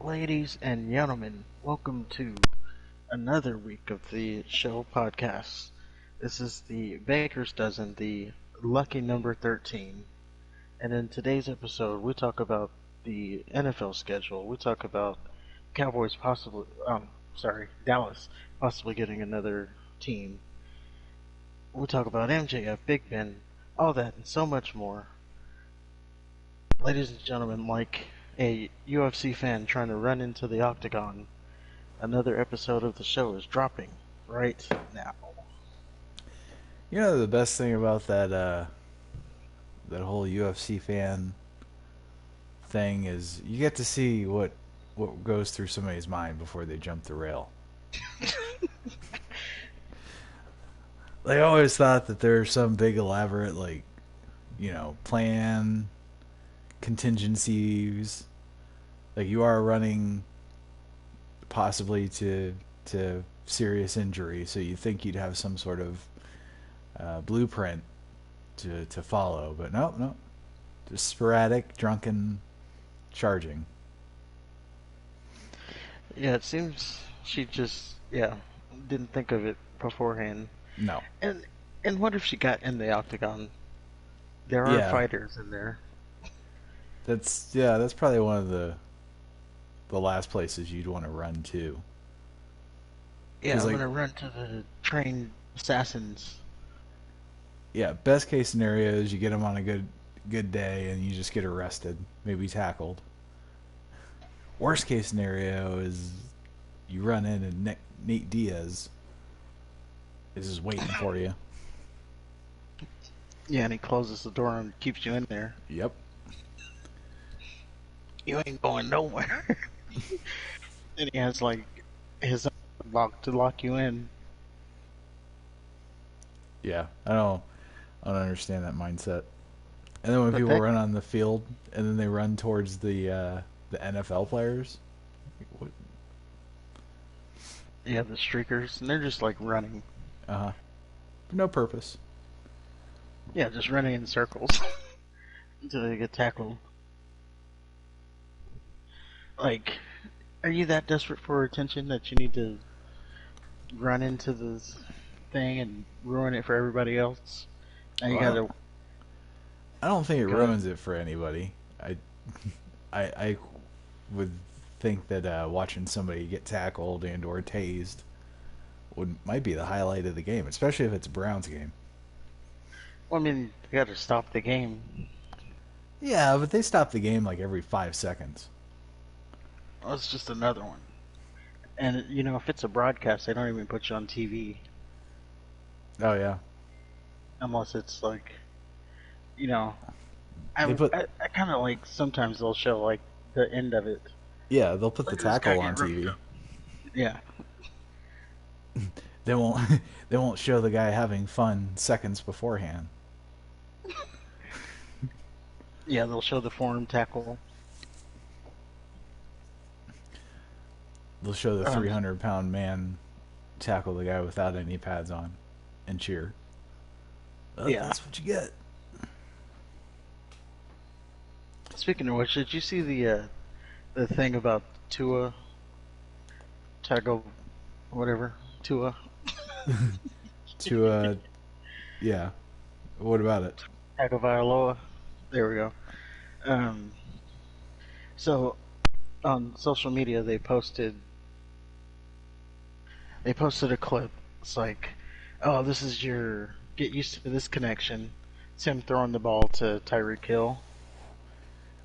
Ladies and gentlemen, welcome to another week of the show podcast. This is the Baker's Dozen, the lucky number 13. And in today's episode, we talk about the NFL schedule. We talk about Cowboys possibly, Dallas possibly getting another team. We talk about MJF, Big Ben, all that and so much more. Ladies and gentlemen, like a UFC fan trying to run into the octagon, another episode of the show is dropping right now. You know the best thing about that whole UFC fan thing is you get to see what goes through somebody's mind before they jump the rail. They always thought that there's some big elaborate plan, contingencies, like you are running possibly to serious injury, so you think you'd have some sort of blueprint to follow, but no, just sporadic, drunken charging. Yeah, it seems she just didn't think of it beforehand. No. And what if she got in the octagon? There are fighters in there. That's probably one of the last places you'd want to run to. Yeah, I'm gonna run to the trained assassins. Yeah, best case scenario is you get them on a good day and you just get arrested, maybe tackled. Worst case scenario is you run in and Nate Diaz is just waiting for you. Yeah, and he closes the door and keeps you in there. Yep. You ain't going nowhere. And he has like his lock to lock you in. Yeah, I don't understand that mindset. And then when people run on the field and then they run towards the NFL players, what? Yeah, the streakers, and they're just like running. For no purpose. Yeah, just running in circles until they get tackled. Like, are you that desperate for attention that you need to run into this thing and ruin it for everybody else? And you gotta. I don't think it ruins it for anybody. I would think that watching somebody get tackled and or tased might be the highlight of the game, especially if it's a Browns game. Well, I mean, you gotta stop the game. Yeah, but they stop the game like every 5 seconds. Well, it's just another one. And, if it's a broadcast, they don't even put you on TV. Oh, yeah. Unless it's like, I kind of like, sometimes they'll show, like, the end of it. Yeah, they'll put the tackle on TV. Yeah. They won't show the guy having fun seconds beforehand. Yeah, they'll show the forearm tackle. They'll show the 300-pound man tackle the guy without any pads on and cheer. Oh, yeah. That's what you get. Speaking of which, did you see the thing about Tua? Tua. Tua, yeah. What about it? Tagovailoa. There we go. So on social media they posted a clip. It's like, oh, this is your get used to this connection. It's him throwing the ball to Tyreek Hill.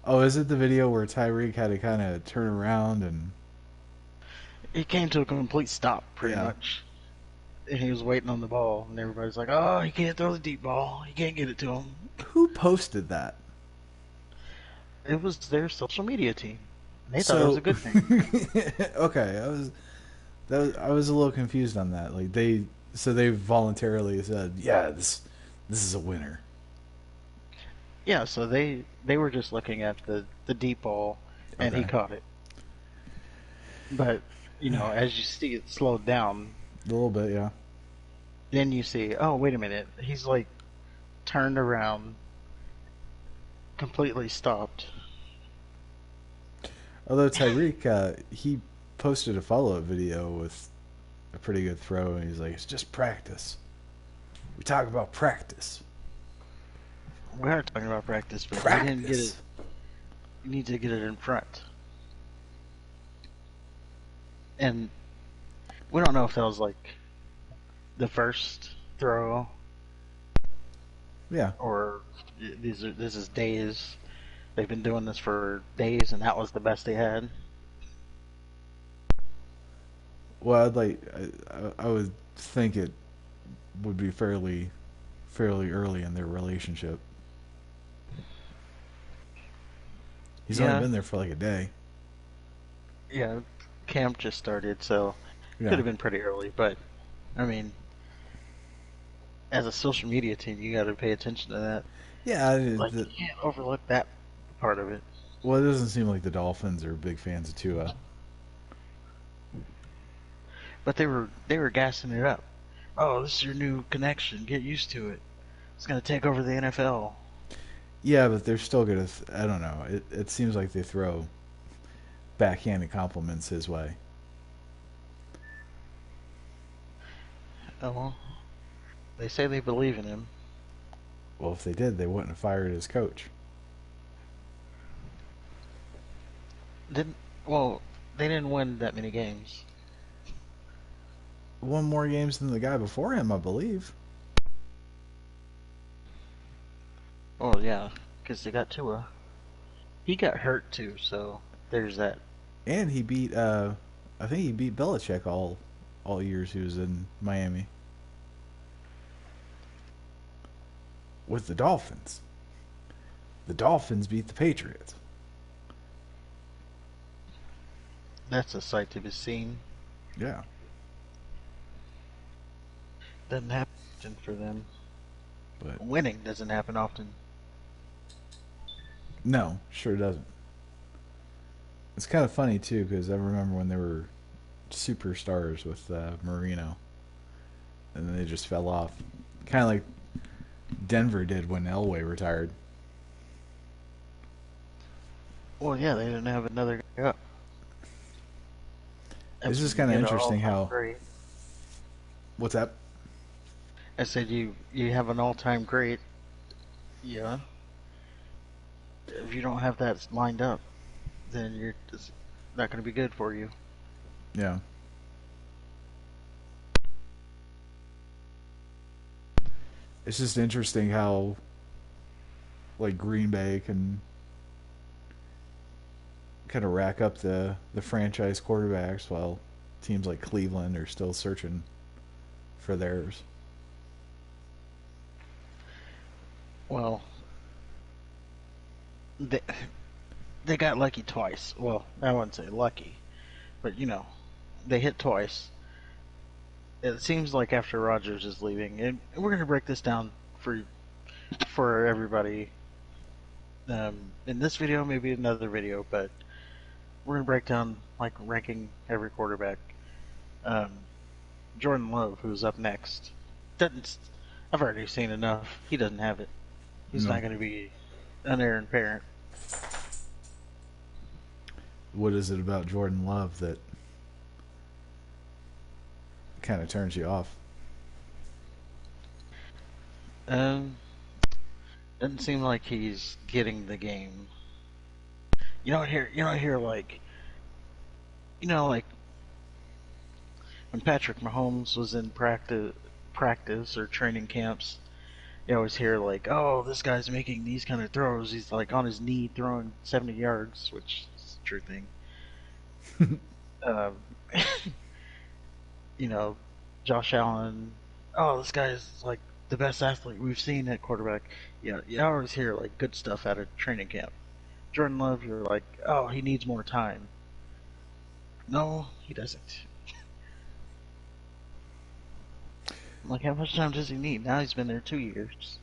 Oh, is it the video where Tyreek had to kind of turn around and he came to a complete stop, pretty much. And he was waiting on the ball, and everybody's like, oh, he can't throw the deep ball. He can't get it to him. Who posted that? It was their social media team. They thought it was a good thing. Okay, I was a little confused on that. Like they voluntarily said, yeah, this is a winner. Yeah, so they were just looking at the deep ball, and he caught it. But, as you see it slowed down. A little bit, yeah. Then you see, oh, wait a minute. He's, like, turned around, completely stopped. Although Tyreek, he posted a follow-up video with a pretty good throw, and he's like, "It's just practice. We talk about practice. We are talking about practice, but he didn't get it. Practice." You need to get it in front. And we don't know if that was like the first throw Yeah. or this is days. They've been doing this for days, and that was the best they had. Well, I would think it would be fairly early in their relationship. He's only Yeah, been there for like a day. yeah. Camp just started, so could Yeah. have been pretty early. But I mean, as a social media team, you got to pay attention to that. Yeah. Like you can't overlook that part of it. Well, it doesn't seem like the Dolphins are big fans of Tua. But they were gassing it up. Oh, this is your new connection. Get used to it. It's gonna take over the NFL. Yeah, but they're still gonna. I don't know. It seems like they throw backhanded compliments his way. Oh, well, they say they believe in him. Well, if they did, they wouldn't have fired his coach. Didn't well, they didn't win that many games. Won more games than the guy before him, I believe. Oh yeah, because they got Tua. He got hurt too, so there's that. And he beat. I think he beat Belichick all years he was in Miami with the Dolphins. The Dolphins beat the Patriots. That's a sight to be seen. Yeah. Doesn't happen for them. But Winning doesn't happen often. no, sure doesn't. It's kind of funny too because I remember when they were superstars with Marino, and then they just fell off, kind of like Denver did when Elway retired. Well, yeah, they didn't have another guy up. It's That's just when kind you of get an interesting all-time how. great. What's that? I said you have an all-time great. Yeah. If you don't have that lined up, then it's not going to be good for you. Yeah. It's just interesting how, like, Green Bay can kind of rack up the franchise quarterbacks while teams like Cleveland are still searching for theirs. Well, they they got lucky twice. Well, I wouldn't say lucky, but they hit twice. It seems like after Rodgers is leaving, and we're going to break this down for everybody in this video, maybe another video, but we're going to break down like ranking every quarterback. Um, Jordan Love, who's up next, doesn't. I've already seen enough. He doesn't have it. He's No. not going to be an heir apparent. What is it about Jordan Love that kind of turns you off? Um, doesn't seem like he's getting the game. You don't hear like like when Patrick Mahomes was in practice or training camps. You always hear like, "Oh, this guy's making these kind of throws. He's like on his knee throwing 70 yards," which is a true thing. Um, Josh Allen. Oh, this guy's like the best athlete we've seen at quarterback. Yeah, you always hear like good stuff out of training camp. Jordan Love, you're like, oh, he needs more time. No, he doesn't. Like, how much time does he need? Now he's been there 2 years.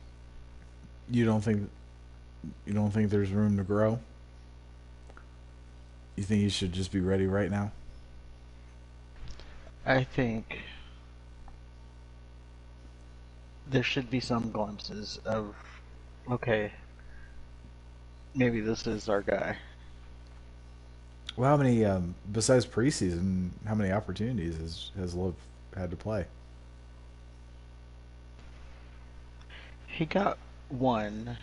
You don't think there's room to grow? You think he should just be ready right now? I think there should be some glimpses of, okay, maybe this is our guy. Well, how many besides preseason? How many opportunities has Love had to play? He got one.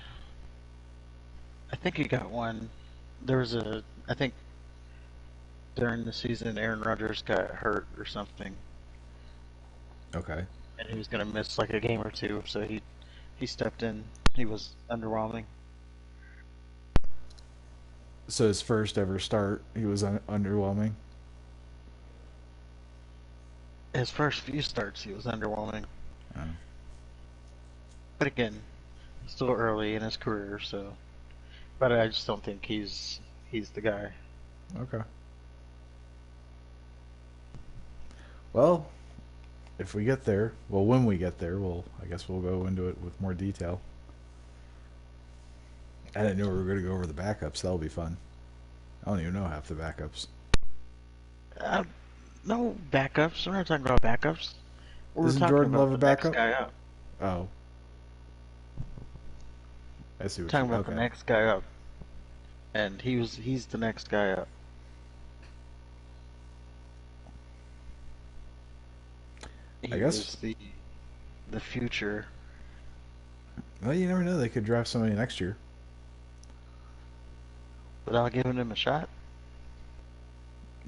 I think he got one. There was I think during the season, Aaron Rodgers got hurt or something, Okay. and he was gonna miss like a game or two, so he stepped in. He was underwhelming. So his first ever start, he was underwhelming. His first few starts, he was underwhelming. Oh, But again, still early in his career, so. But I just don't think he's the guy. okay. Well, if we get there, well, when we get there, I guess we'll go into it with more detail. I didn't know we were going to go over the backups. That'll be fun. I don't even know half the backups. Uh, no backups. We're not talking about backups. We're Isn't talking Jordan about Love a the next backup? guy up. Oh, I see what Talking you. about the Okay, next guy up, and he's the next guy up. I He guess. is the future. Well, you never know. They could draft somebody next year Without giving him a shot.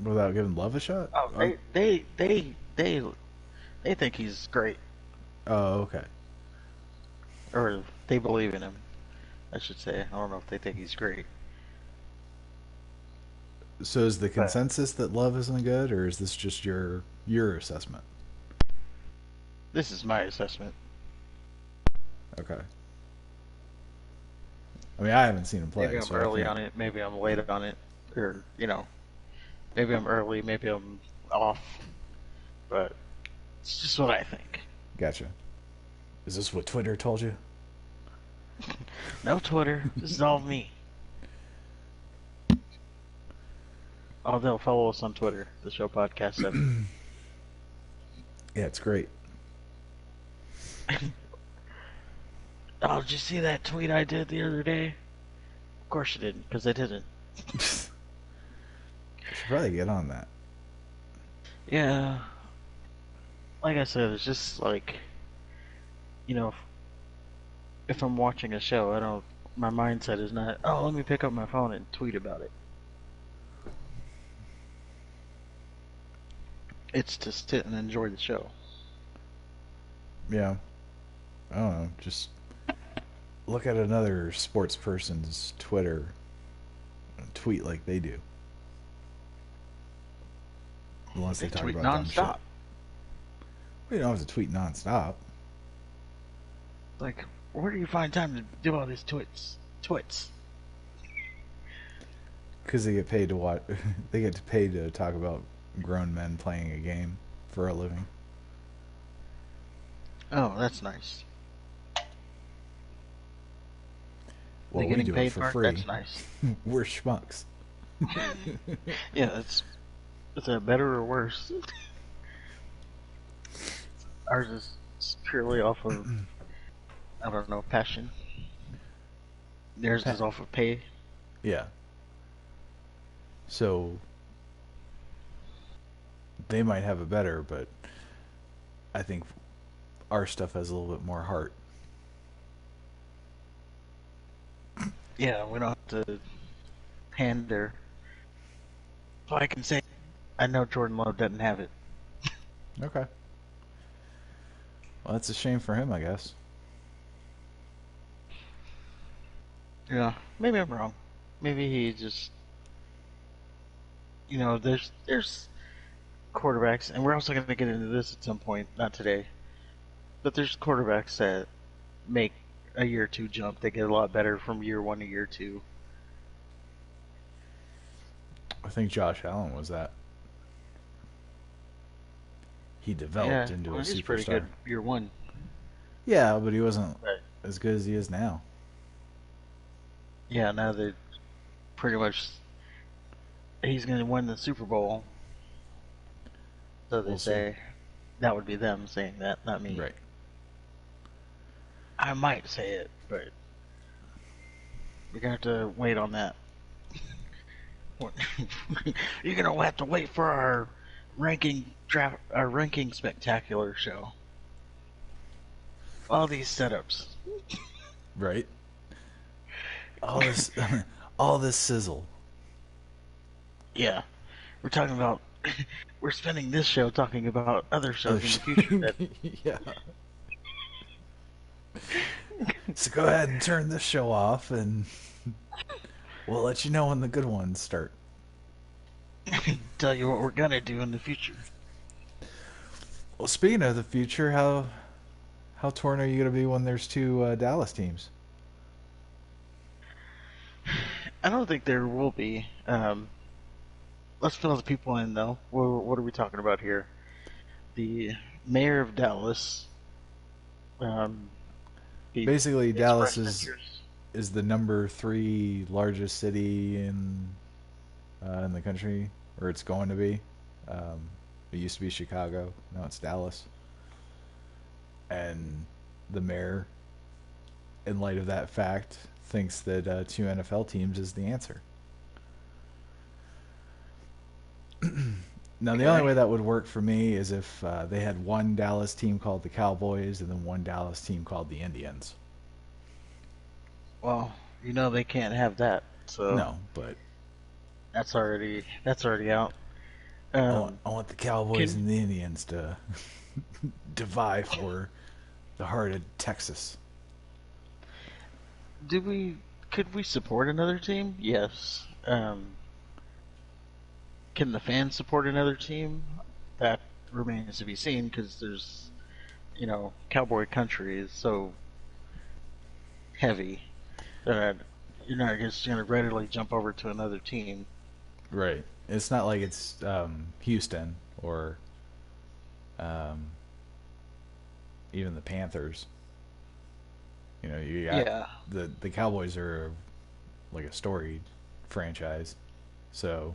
without giving Love a shot. Oh, they think he's great, Oh, okay. or they believe in him. I should say. I don't know if they think he's great, So is the but consensus that Love isn't good, or is this just your assessment? this is my assessment. Okay. I mean, I haven't seen him Maybe play, I'm so I early can't. on it. Maybe I'm late on it, or maybe I'm early. Maybe I'm off. But it's just what I think. Gotcha. Is this what Twitter told you? No Twitter. This is all me. Oh, they'll follow us on Twitter. The Show Podcast 7. Yeah, it's great. Oh, did you see that tweet I did the other day? Of course you didn't, because I didn't. I should probably get on that. Yeah. Like I said, it's just like, if I'm watching a show, I don't. My mindset is not, oh, let me pick up my phone and tweet about it. It's to sit and enjoy the show. Yeah. I don't know. Just look at another sports person's Twitter and tweet like they do. Unless they They talk tweet about dumb shit. nonstop. We don't have to tweet nonstop. Like, where do you find time to do all these twits? Twits. Because they get paid to watch. They get paid to talk about grown men playing a game for a living. Oh, that's nice. Well, They we getting do it paid for for it? free. That's nice. We're schmucks. Yeah, is that better or worse? Ours is purely off of, I don't know, passion. Theirs is off of pay. Yeah. So they might have it better, but I think our stuff has a little bit more heart. Yeah, we don't have to pander. So I can say, I know Jordan Love doesn't have it. Okay. Well, that's a shame for him, I guess. Yeah, maybe I'm wrong. Maybe he just, there's quarterbacks, and we're also going to get into this at some point, not today, but there's quarterbacks that make a year or two jump. They get a lot better from year one to year two. I think Josh Allen was that. He developed into a he's superstar. pretty good year one. Yeah, but he wasn't But as good as he is now. yeah, now that pretty much he's going to win the Super Bowl. So they We'll see. say that would be them saying that, not me. Right. I might say it, but we're going to have to wait on that. You're gonna have to wait for our ranking spectacular show. All these setups. Right? All this, all this sizzle. Yeah, we're talking about. We're spending this show talking about other Other shows in the future. That yeah. So go ahead and turn this show off, and we'll let you know when the good ones start. tell you what we're gonna do in the future. Well, speaking of the future, how torn are you going to be when there's two Dallas teams? I don't think there will be. Let's fill the people in though. What are we talking about here? The mayor of Dallas. Um, he Basically, Dallas expressed is interest. is the number three largest city in the country, or it's going to be. Um, it used to be Chicago. Now it's Dallas. And the mayor, in light of that fact, thinks that two NFL teams is the answer. Now, the only Okay. way that would work for me is if they had one Dallas team called the Cowboys and then one Dallas team called the Indians. Well, they can't have that, so No, but that's already out. Um, I want the Cowboys can and the Indians to vie for the heart of Texas. do we could we support another team? Yes. Can the fans support another team? That remains to be seen because there's cowboy country is so heavy that you're not just going to readily jump over to another team. Right. It's not like it's Houston or um, even the Panthers. You know, you got Yeah. the Cowboys are like a storied franchise, so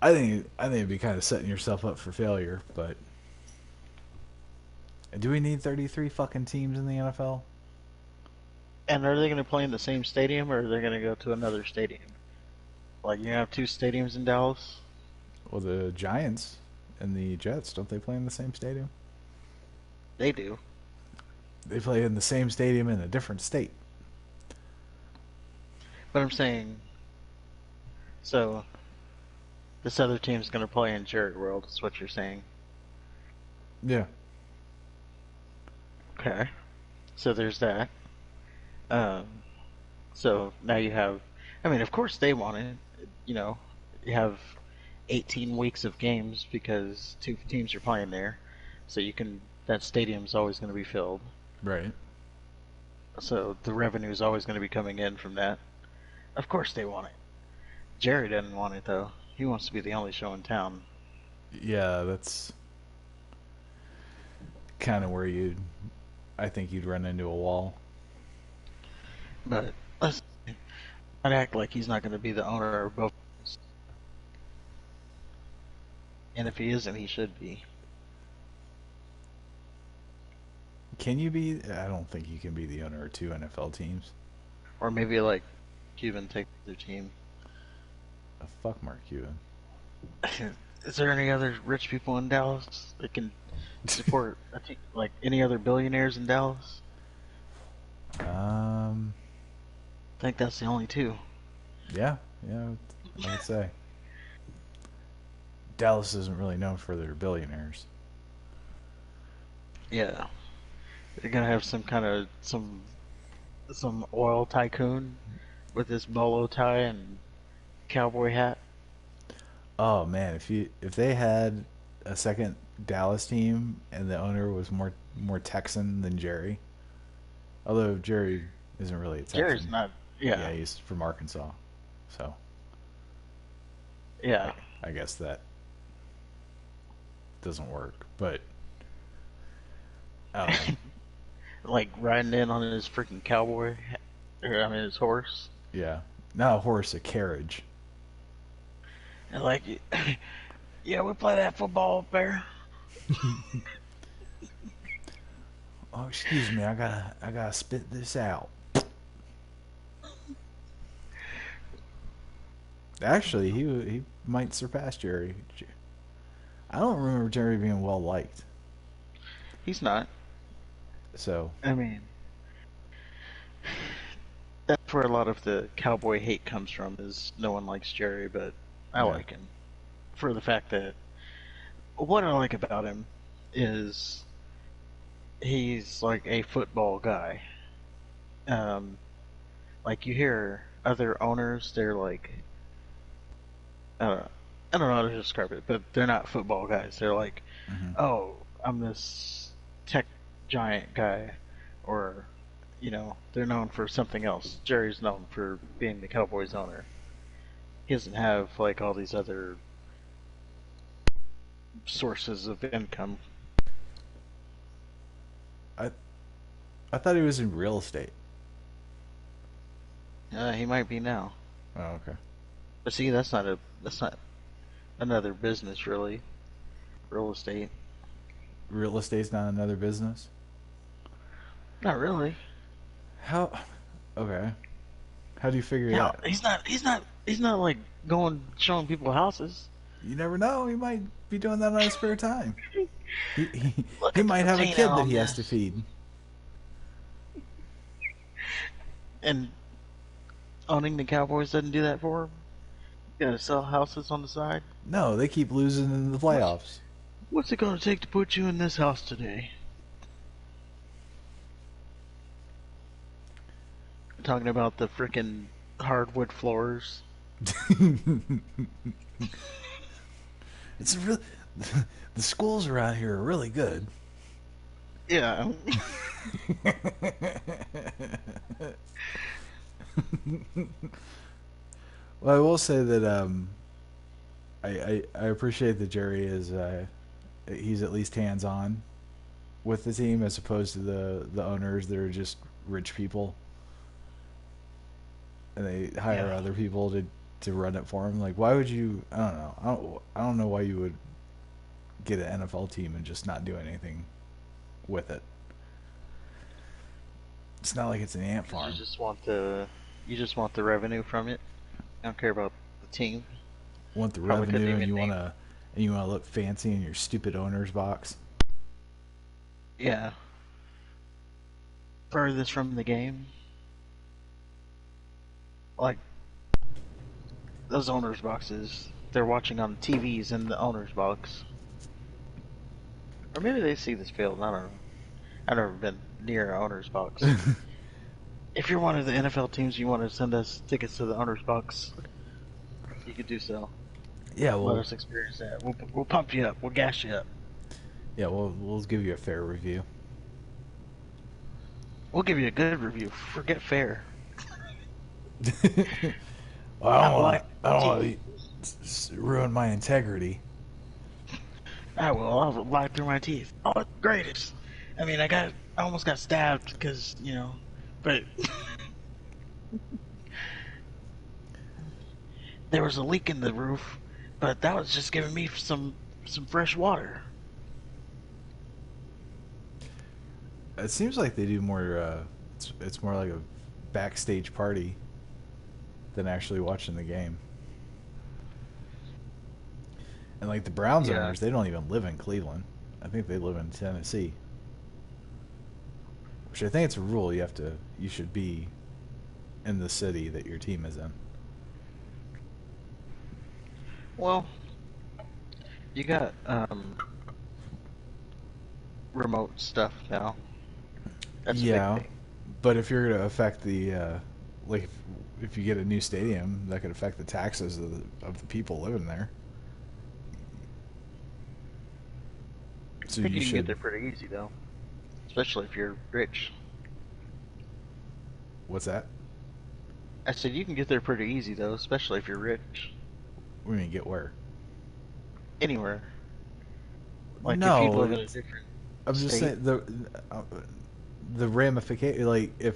I think it'd be kind of setting yourself up for failure. But do we need 33 fucking teams in the NFL? And are they going to play in the same stadium or are they going to go to another stadium? Like you have two stadiums in Dallas? Well, the Giants and the Jets, don't they play in the same stadium? They do. They play in the same stadium in a different state. But I'm saying, so this other team's going to play in Jerry World, is what you're saying. Yeah. Okay. So there's that. Um, so now you have, I mean, of course they want it. You know, you have 18 weeks of games because two teams are playing there. So that stadium's always going to be filled. Right. So the revenue is always going to be coming in from that. Of course they want it. Jerry doesn't want it though. He wants to be the only show in town. Yeah, that's kind of where I think you'd run into a wall. But let's not act like he's not going to be the owner of both. And if he isn't, he should be. Can you be? I don't think you can be the owner of two NFL teams. Or maybe like Cuban take their team. Fuck Mark Cuban. Is there any other rich people in Dallas that can support a team, like any other billionaires in Dallas? Um. I think that's the only two. Yeah. Yeah. I would say Dallas isn't really known for their billionaires. Yeah, they're gonna have some oil tycoon with his bolo tie and cowboy hat. Oh man, if they had a second Dallas team and the owner was more Texan than Jerry, although Jerry isn't really a Jerry's Texan. not. Yeah, Yeah, he's from Arkansas, so yeah. I guess that doesn't work. But I don't know. Like riding in on his freaking cowboy, or I mean his horse, Yeah, not a horse, a carriage. and like, yeah, we play that football up there. Oh, excuse me, I gotta spit this out. Actually, he might surpass Jerry. I don't remember Jerry being well liked. He's not. So I mean, that's where a lot of the cowboy hate comes from. Is no one likes Jerry, but I yeah. like him for the fact that what I like about him is he's like a football guy. Um, like you hear other owners, they're like, uh, I don't know how to describe it, but they're not football guys. They're like, Hmm. oh, I'm this tech giant guy, or they're known for something else. Jerry's known for being the Cowboys owner. He doesn't have like all these other sources of income. I I thought he was in real estate. He might be now, Oh, okay. but see, that's not another business really. Real estate, Real estate's not another business. not really. How? Okay. How do you figure Hell, that? he's not like going showing people houses. You never know. He might be doing that on his spare time. He he, Look he at the might have a paint out kid that on he has to this. feed. And owning the Cowboys doesn't do that for him. You gotta sell houses on the side. No, they keep losing in the What's playoffs. what's it gonna take to put you in this house today? Talking about the frickin' hardwood floors. It's real. The schools around here are really good. Yeah. Well, I will say that I appreciate that Jerry is he's at least hands on with the team as opposed to the owners that are just rich people and they hire Yeah. other people to run it for them. Like, why would you? I don't know. I don't know why you would get an NFL team and just not do anything with it. It's not like it's an ant 'Cause farm. you just want the revenue from it. I don't care about the team. You want the Probably couldn't revenue, and even name. you want to look fancy in your stupid owner's box. Yeah. Furthest from the game. Like those owners boxes. They're watching on TVs in the owners box. Or maybe they see this field. I don't know. I've never been near an owner's box. If you're one of the NFL teams, you want to send us tickets to the owner's box, you could do so. Yeah, Let well, us experience that. We'll pump you up. We'll gas you up. yeah, we'll give you a fair review. We'll give you a good review. Forget fair. Well, I like I the don't want team. to ruin my integrity. I will. I'll lie through my teeth. Oh, it's the greatest. I mean, I almost got stabbed because but there was a leak in the roof. But that was just giving me some fresh water. It seems like they do more. It's more like a backstage party than actually watching the game. And like the Browns Yeah. owners, they don't even live in Cleveland. I think they live in Tennessee. Which I think it's a rule. You should be in the city that your team is in. Well, you got remote stuff now. That's a big Yeah, thing. but if you're gonna affect the like if you get a new stadium, that could affect the taxes of the people living there. So I think you you can get should. there pretty easy though, especially if you're rich. What's that? I said you can get there pretty easy though, especially if you're rich. We're gonna get where? Anywhere. Like if you No, live in a different I'm just state. saying uh, the ramification. Like if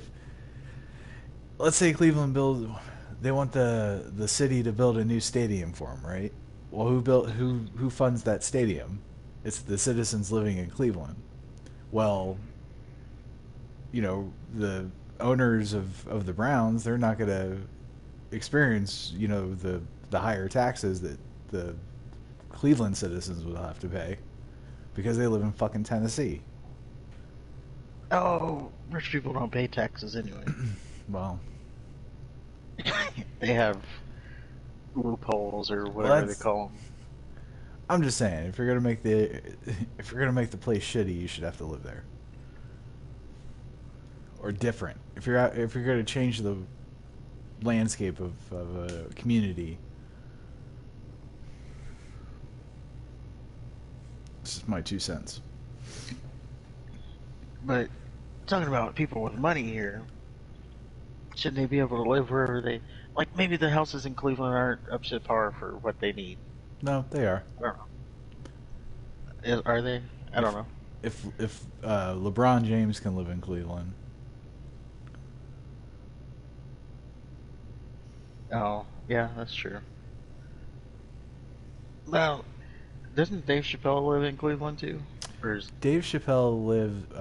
let's say Cleveland build, they want the city to build a new stadium for them, right? Well, who funds that stadium? It's the citizens living in Cleveland. Well, the owners of the Browns, they're not going to experience, the the higher taxes that the Cleveland citizens would have to pay because they live in fucking Tennessee. Oh, rich people don't pay taxes anyway. Well, They have loopholes or well, whatever they call them. I'm just saying, if you're gonna make the place shitty, you should have to live there or different. If you're gonna change the landscape of a community, this is my 2 cents. But talking about people with money here, shouldn't they be able to live wherever they like? Maybe the houses in Cleveland aren't up to par for what they need. No, they are. I don't know. Are they? I don't know. If LeBron James can live in Cleveland, Oh, yeah, that's true. Well, doesn't Dave Chappelle live in Cleveland too? Or is Dave Chappelle lived.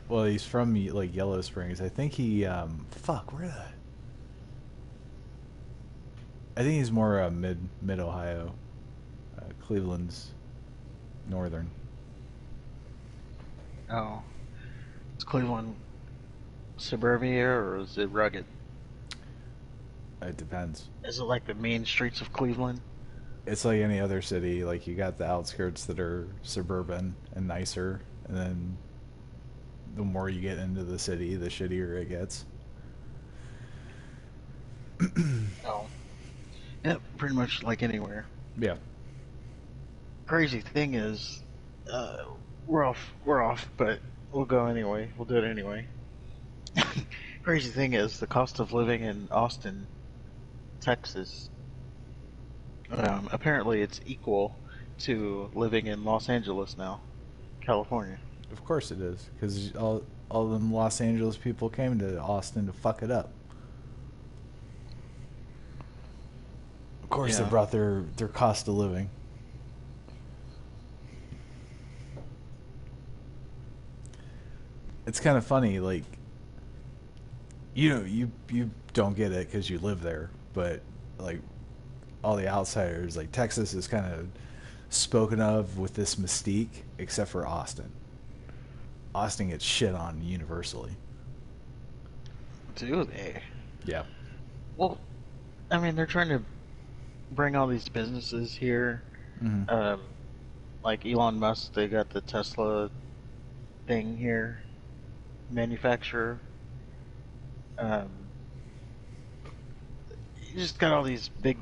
Well, he's from like Yellow Springs. I think he. Fuck, where the. I think he's more mid Ohio. Cleveland's northern. oh, is Cleveland suburbia or is it rugged? It depends. Is it like the main streets of Cleveland? It's like any other city. Like you got the outskirts that are suburban and nicer, and then the more you get into the city, the shittier it gets. Oh, yeah, pretty much like anywhere. Yeah. Crazy thing is, uh, we're off, but we'll go anyway. We'll do it anyway. Crazy thing is, the cost of living in Austin, Texas, apparently it's equal to living in Los Angeles now, California. Of course it is, because all them Los Angeles people came to Austin to fuck it up. Of course, Yeah. they brought their cost of living. It's kind of funny, like, you don't get it because you live there, but like all the outsiders, like Texas is kind of spoken of with this mystique, except for Austin. Austin gets shit on universally. Do they? Yeah. Well, I mean, they're trying to bring all these businesses here. Mm-hmm. Like Elon Musk, they got the Tesla thing here, manufacturer. You just got all these big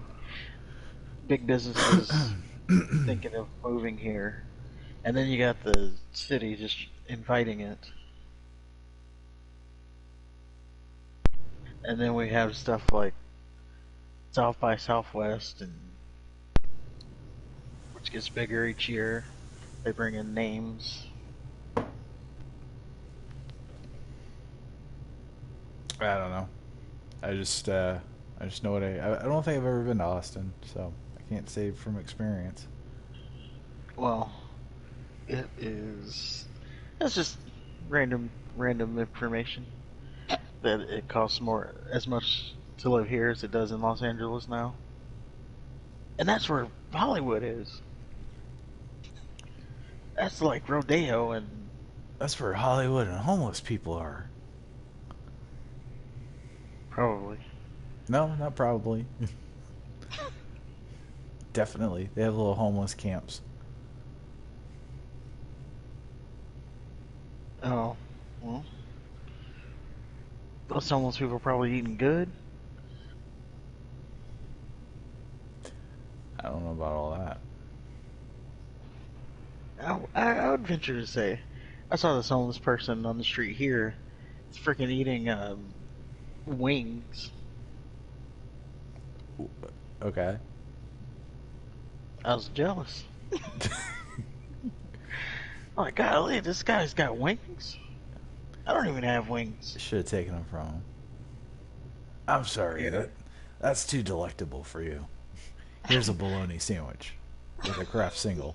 businesses thinking of moving here, and then you got the city just inviting it. And then we have stuff like South by Southwest, and which gets bigger each year. They bring in names. I don't know. I just know what I don't think I've ever been to Austin, so I can't say from experience. Well, it is. That's just random information. That it costs as much to live here as it does in Los Angeles now, and that's where Hollywood is. That's like Rodeo, and That's where Hollywood and homeless people are. probably. No, not probably. Definitely. They have little homeless camps. Oh, well, those homeless people are probably eating good. I don't know about all that. I would venture to say, I saw this homeless person on the street here. It's freaking eating wings. Okay. I was jealous. Oh my golly, this guy's got wings. I don't even have wings. Should have taken them from him. I'm sorry. Yeah. That's too delectable for you. Here's a bologna sandwich with a craft single.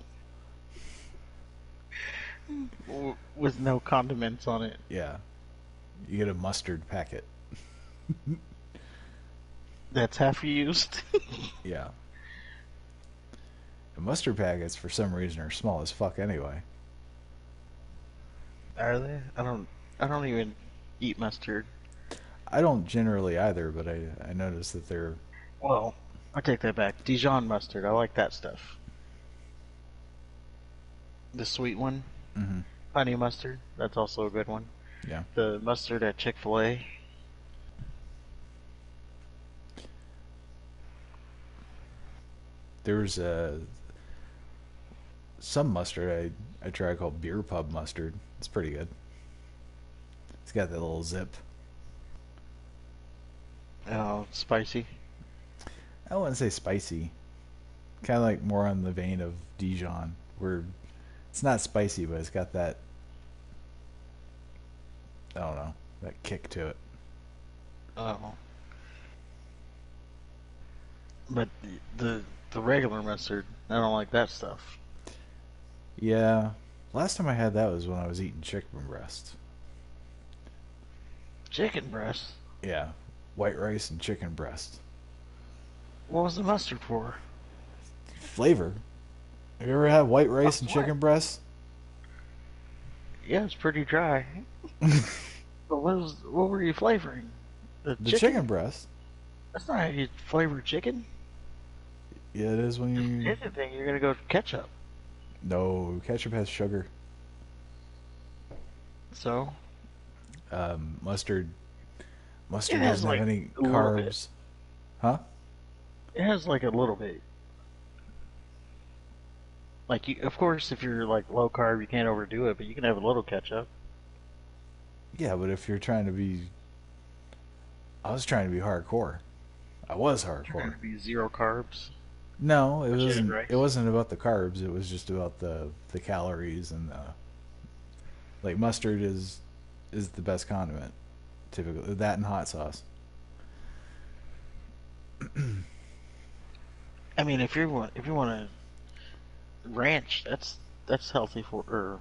With no condiments on it. Yeah. You get a mustard packet. That's half used. Yeah. The mustard packets, for some reason, are small as fuck anyway. Are they? I don't even eat mustard. I don't generally either, but I noticed that they're. Well, I take that back. Dijon mustard. I like that stuff. The sweet one. Mm-hmm. Honey mustard. That's also a good one. Yeah. The mustard at Chick-fil-A. There's some mustard I try called beer pub mustard. It's pretty good. It's got that little zip. Oh, spicy. I wouldn't say spicy. Kind of like more on the vein of Dijon, where it's not spicy, but it's got that, I don't know, that kick to it. Oh, but the regular mustard, I don't like that stuff. Yeah. Last time I had that was when I was eating chicken breast. Chicken breast. Yeah. White rice and chicken breast. What was the mustard for? Flavor. Have you ever had white rice Of and what? chicken breast? Yeah, it's pretty dry. But what were you flavoring? The The chicken? chicken breast. That's not how you flavor chicken. Yeah, it is when you. Anything, you're gonna go ketchup. No, ketchup has sugar. So Mustard. it Mustard has doesn't have like any a little bit. carbs. Huh? It has like a little bit. Like you, of course, if you're like low carb, you can't overdo it, but you can have a little ketchup. Yeah, but if you're trying to be. I was trying to be hardcore. I was You're trying hardcore. to be zero carbs. No, it Chicken wasn't. It rice. wasn't about the carbs. It was just about the calories and the like. Mustard is the best condiment. Typically, that and hot sauce. I mean, if you want to ranch, that's healthy for or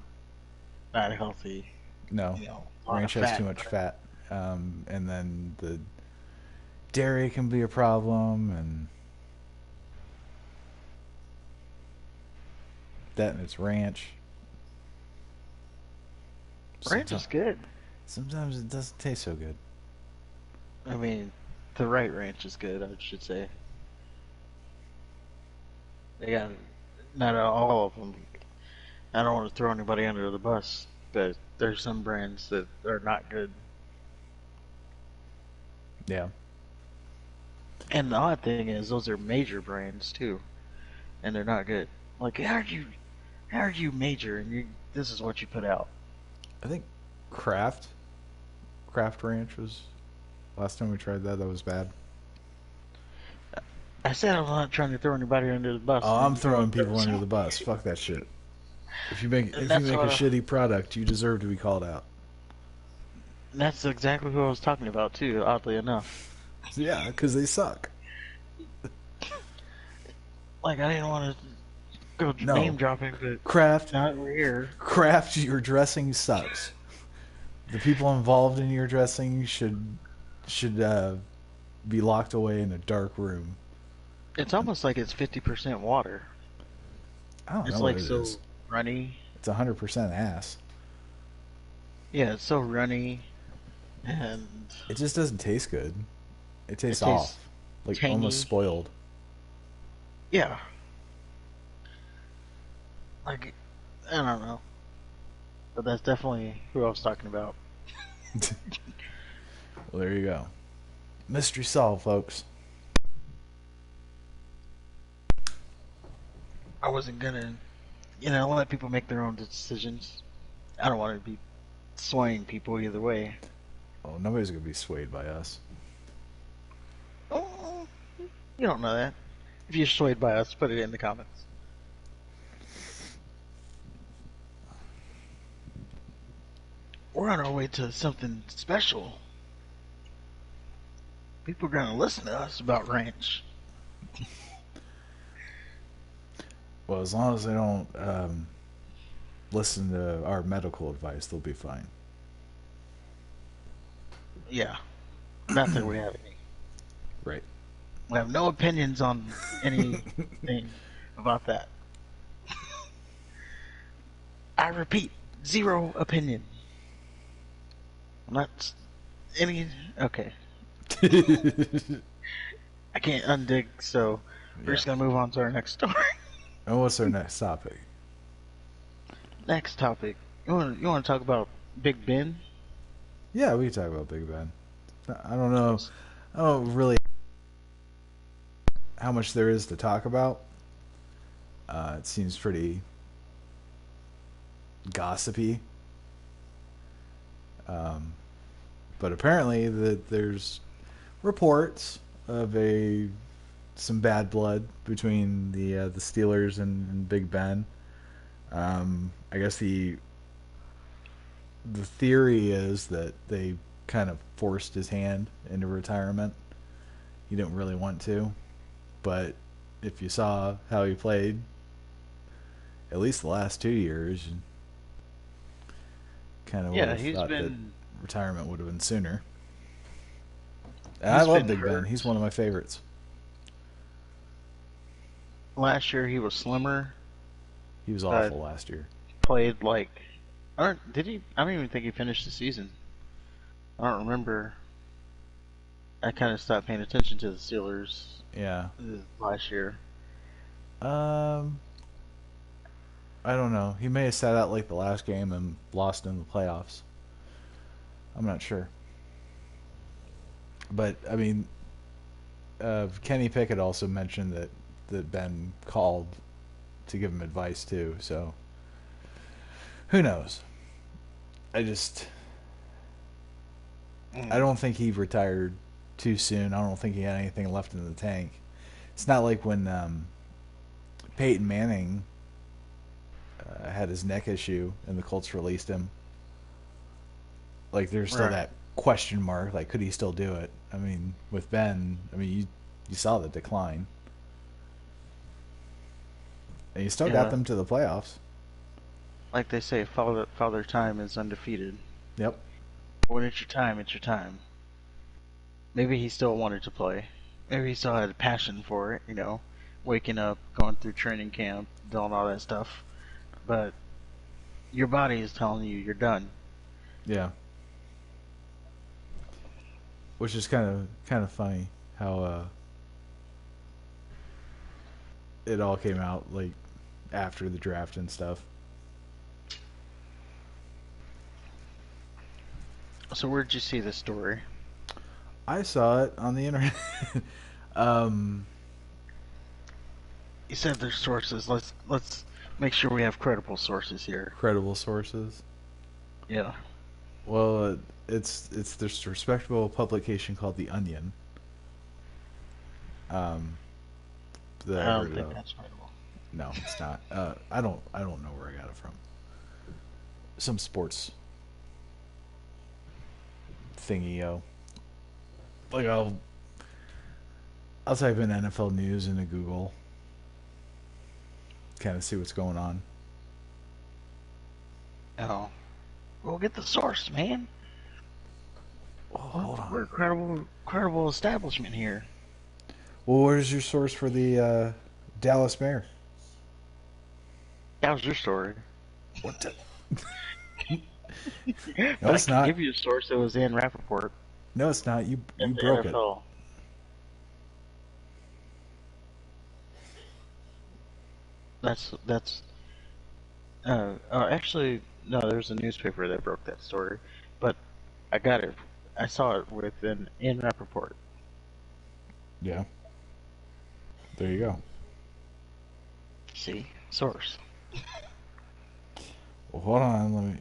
not healthy. No, You know, a lot of ranch has too fat. much fat, and then the dairy can be a problem, and that and it's ranch. Ranch Sometimes, is good. sometimes it doesn't taste so good. I mean, the right ranch is good. I should say. They got not all of them. I don't want to throw anybody under the bus, but there's some brands that are not good. Yeah, And the odd thing is, those are major brands too, and they're not good. Like, how are you major and this is what you put out? I think Kraft Kraft Ranch was last time we tried that. That was bad. I said I'm not trying to throw anybody under the bus. Oh, And I'm you throw throwing people those. under the bus. Fuck that shit. And If you that's make a what. shitty product, you deserve to be called out. That's exactly who I was talking about too. Oddly enough, Yeah, because they suck. like I didn't want to go name No, dropping, but Kraft, now that we're here, Kraft, your dressing sucks. The people involved in your dressing should be locked away in a dark room. it's almost like it's 50% water. I don't It's know what like it so is. runny. It's 100% ass. Yeah, it's so runny, and It just doesn't taste good. It it tastes tastes off, like almost tangy. spoiled. Yeah, like I don't know, but that's definitely who I was talking about. Well, there you go. Mystery solved, folks. I wasn't gonna, let people make their own decisions. I don't want to be swaying people either way. Oh, nobody's gonna be swayed by us. Oh, you don't know that. If you're swayed by us, put it in the comments. We're on our way to something special. People are gonna listen to us about ranch. Well, as long as they don't listen to our medical advice, they'll be fine. Yeah, not that we have any. Right. I have no opinions on anything about that. I repeat, zero opinion. I'm not any. Okay, I can't undig, so we're Yeah. just gonna move on to our next story. And what's our next topic? Next topic. You want to talk about Big Ben? Yeah, we can talk about Big Ben. I don't know. I don't really how much there is to talk about. It seems pretty gossipy. Um, but apparently, there's reports of some bad blood between the Steelers and Big Ben. I guess the theory is that they kind of forced his hand into retirement. He didn't really want to, but if you saw how he played, at least the last 2 years, you kind of would Yeah, have he's thought that been retirement would have been sooner. And I he's love been Big Ben. hurt. He's one of my favorites. Last year he was slimmer, He was but awful last year. played like. Did he? I don't even think he finished the season. I don't remember. I kind of stopped paying attention to the Steelers Yeah. last year. Um, I don't know. He may have sat out like the last game and lost in the playoffs. I'm not sure. But I mean, Kenny Pickett also mentioned that Ben called to give him advice too. So who knows? I just I don't think he retired too soon. I don't think he had anything left in the tank. It's not like when Peyton Manning had his neck issue and the Colts released him. Like there's still Right. that question mark. Like could he still do it? I mean, with Ben, I mean you saw the decline, and you still got Yeah. them to the playoffs. Like they say, Father Time is undefeated. Yep. When it's your time, it's your time. Maybe he still wanted to play. Maybe he still had a passion for it. Waking up, going through training camp, doing all that stuff. But your body is telling you you're done. Yeah. Which is kind of funny how it all came out like after the draft and stuff. So where'd you see this story? I saw it on the internet. um, You said there's sources. Let's make sure we have credible sources here. Credible sources. Yeah. Well, it's this respectable publication called The Onion. Um, that I I don't heard think about. that's credible. No, it's not. I don't know where I got it from. Some sports thingy, yo. Like I'll type in NFL news into Google, kind of see what's going on. Oh. We'll get the source, man. Oh, hold We're a on. credible establishment here. Well, where's your source for the Dallas Mayor? That was your story. What the? No, But I it's can not. give you a source that was in Rappaport No, it's not. You at the broke it. NFL. That's actually no. There's a newspaper that broke that story, but I got it. I saw it within in Rappaport. Yeah. There you go. See, source. Well, hold on.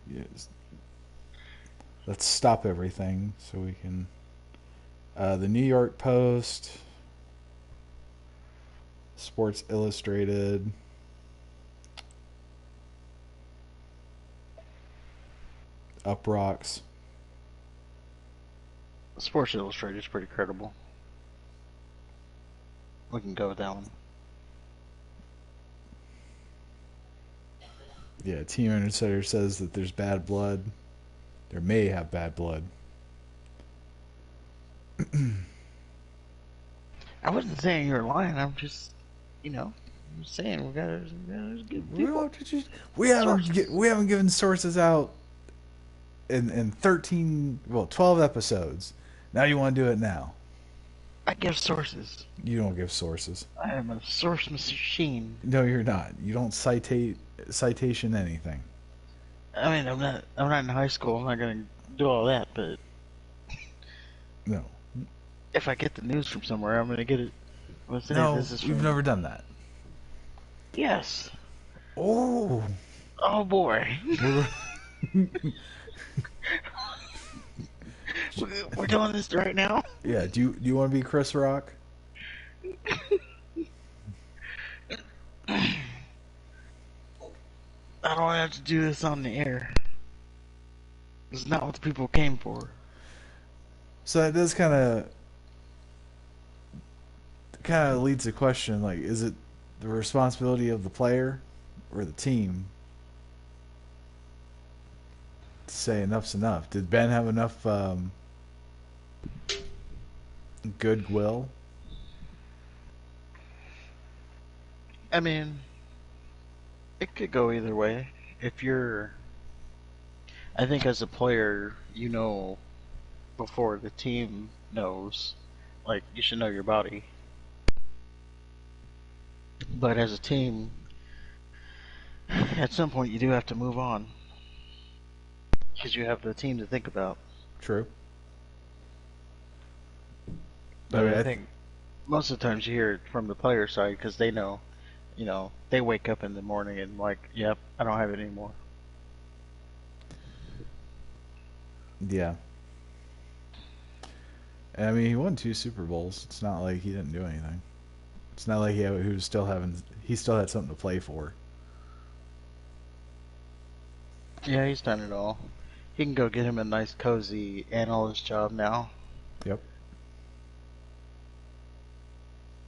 Let's stop everything so we can. The New York Post, Sports Illustrated, Uprocks. Sports Illustrated is pretty credible. We can go with that one. Yeah, Team Insider says that there's bad blood. There may have bad blood. I I wasn't saying you're lying. I'm just, I'm saying we gotta give people sources. We haven't given sources out in 13, well, 12 episodes. Now you want to do it now. I give sources. You don't give sources. I am a source machine. No, you're not. You don't citation anything. I mean, I'm not in high school. I'm not gonna do all that. But No. if I get the news from somewhere, I'm gonna get it. Let's say No, this is we've from. never done that. Yes. Oh. Oh boy. We're doing this right now. Yeah. Do you want to be Chris Rock? I don't have to do this on the air. It's not what the people came for. So that does kind of leads to question, like, is it the responsibility of the player or the team to say enough's enough? Did Ben have enough goodwill? I mean, it could go either way. If you're, I think as a player, before the team knows, like you should know your body. But as a team, at some point you do have to move on because you have the team to think about. True. But I think most of the times you hear it from the player side because they know, they wake up in the morning and like, yep, I don't have it anymore. Yeah. I mean, he won 2 Super Bowls. It's not like he didn't do anything. It's not like he still had something to play for. Yeah, he's done it all. He can go get him a nice, cozy analyst job now. Yep.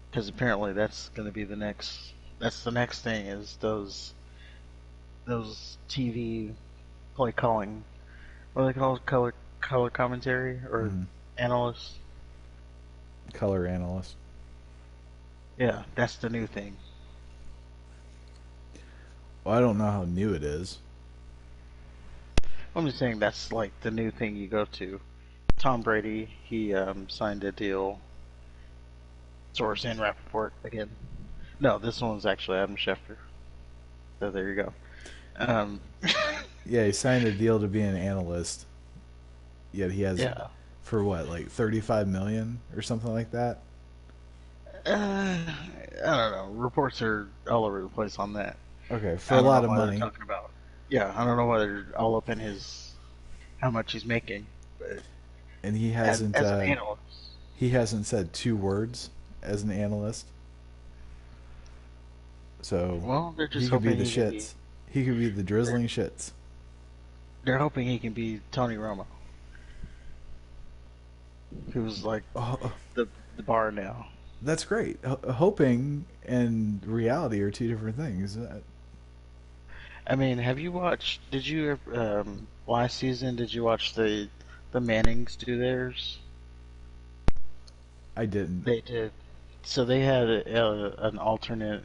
Because apparently that's going to be the next. That's the next thing is those TV play calling. What are they called? Color commentary or analysts? Color analyst. Yeah, that's the new thing. Well, I don't know how new it is. I'm just saying that's like the new thing you go to. Tom Brady, he signed a deal. Source and Rappaport again. No, this one's actually Adam Schefter. So there you go. Yeah, he signed a deal to be an analyst. Yet he has for what, like 35 million or something like that. I don't know. Reports are all over the place on that. Okay, for a lot of money. Talking about. Yeah, I don't know whether all up in how much he's making, but and he hasn't as an analyst. He hasn't said 2 words as an analyst. So well, they're just he could be hoping the shits. He could be the drizzling shits. They're hoping he can be Tony Romo, who's like the bar now. That's great. Hoping and reality are 2 different things. I mean, have you watched? Did you last season? Did you watch the Mannings do theirs? I didn't. They did. So they had an alternate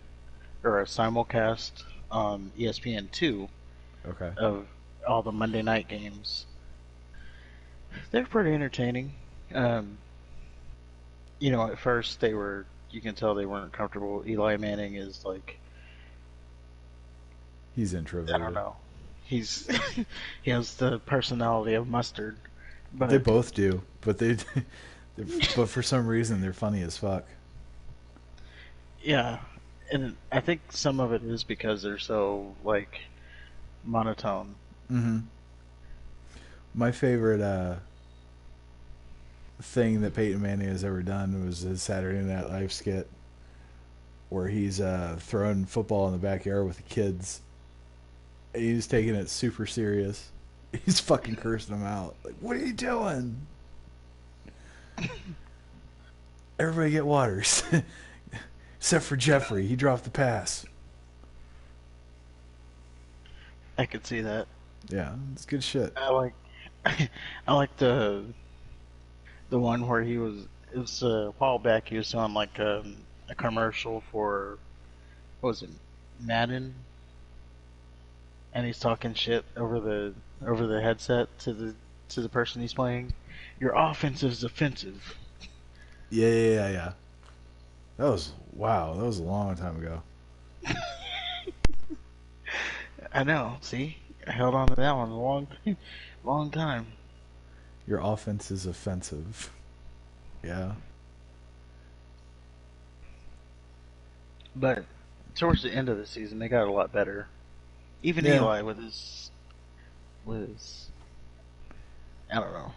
or a simulcast on ESPN2 Okay. of all the Monday night games. They're pretty entertaining. At first you can tell they weren't comfortable. Eli Manning is like, he's introverted. I don't know. He has the personality of mustard. But they both do, but but for some reason they're funny as fuck. Yeah, and I think some of it is because they're so like monotone. Mm-hmm. My favorite thing that Peyton Manning has ever done was his Saturday Night Live skit where he's throwing football in the backyard with the kids. He's taking it super serious. He's fucking cursing them out. Like, what are you doing? Everybody get waters. Except for Jeffrey. He dropped the pass. I could see that. Yeah, it's good shit. I like the one where he was It was a while back. He was on like a commercial for what was it, Madden, and he's talking shit over the headset to the person he's playing. Your offense is offensive. Yeah, yeah, yeah, yeah. That was wow. That was a long time ago. I know. See, I held on to that one a long, long time. Your offense is offensive. Yeah. But towards the end of the season, they got a lot better. Even Yeah. Eli with his, I don't know.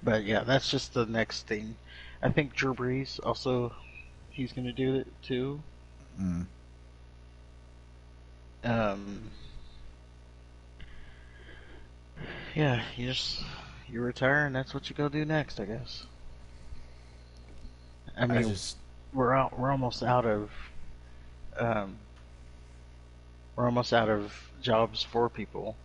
But yeah, that's just the next thing. I think Drew Brees also he's gonna do it too. Mm. Um, yeah, you retire and that's what you go do next, I guess. I I mean, just we're almost out of um, we're almost out of jobs for people.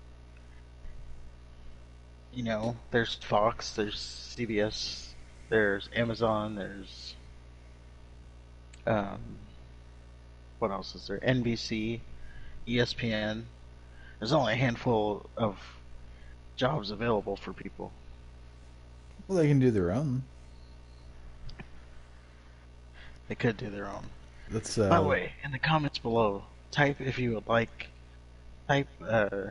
You know, there's Fox, there's CBS, there's Amazon, there's um, what else is there? NBC, ESPN. There's only a handful of jobs available for people. well, they can do their own. They could do their own. That's By the way, in the comments below, type if you would like. Type I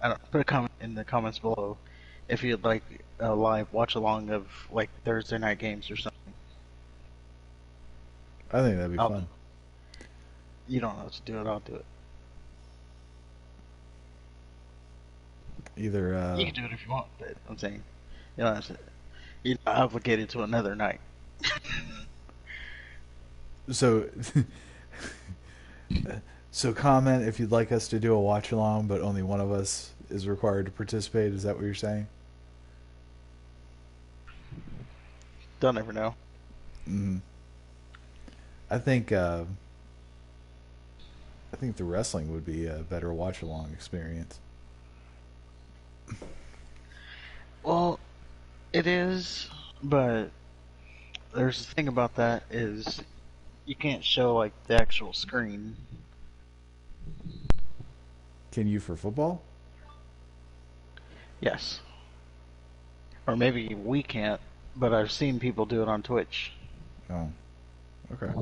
don't put a comment in the comments below if you'd like a live watch along of like Thursday night games or something. I think that'd be I'll fun. You don't know what to do it. I'll do it. Either You can do it if you want, but I'm saying you know you're not obligated to another night. so so comment if you'd like us to do a watch along, but only one of us is required to participate. Is that what you're saying? Don't ever know. Mm. I think the wrestling would be a better watch along experience. Well, it is, but there's the thing about that is you can't show like the actual screen. Can you for football? Yes. Or maybe we can't, but I've seen people do it on Twitch. Oh, okay.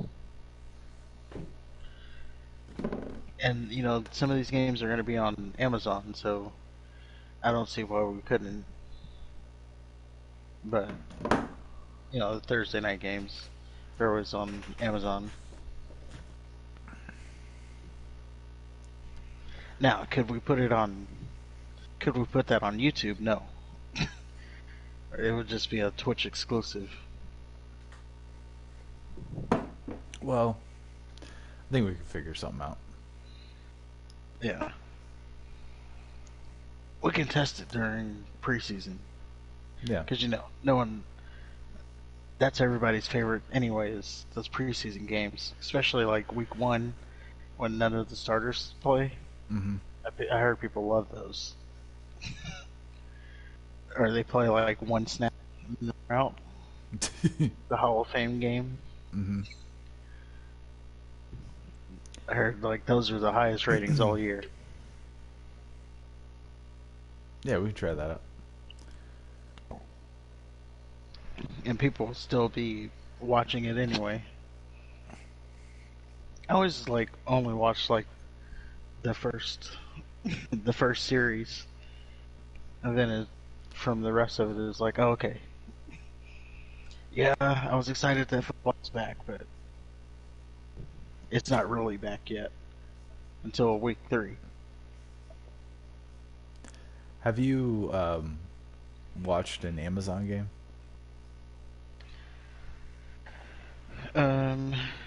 And, you know, some of these games are going to be on Amazon, so I don't see why we couldn't. But, you know, the Thursday night games, they're always on Amazon. Now, could we put that on YouTube? No. It would just be a Twitch exclusive. Well, I think we could figure something out. Yeah. We can test it during preseason. Yeah. Because, you know, no one. That's everybody's favorite anyway, is those preseason games. Especially like week one when none of the starters play. Mm-hmm. I heard people love those. Or they play like one snap and they're out. The Hall of Fame game. Mm-hmm. I heard like those are the highest ratings all year. Yeah, we can try that out. And people will still be watching it anyway. I always like only watch like the first the first series, and then from the rest of it is like, oh, okay, yeah, I was excited that football's back, but it's not really back yet until week 3. Have you watched an Amazon game?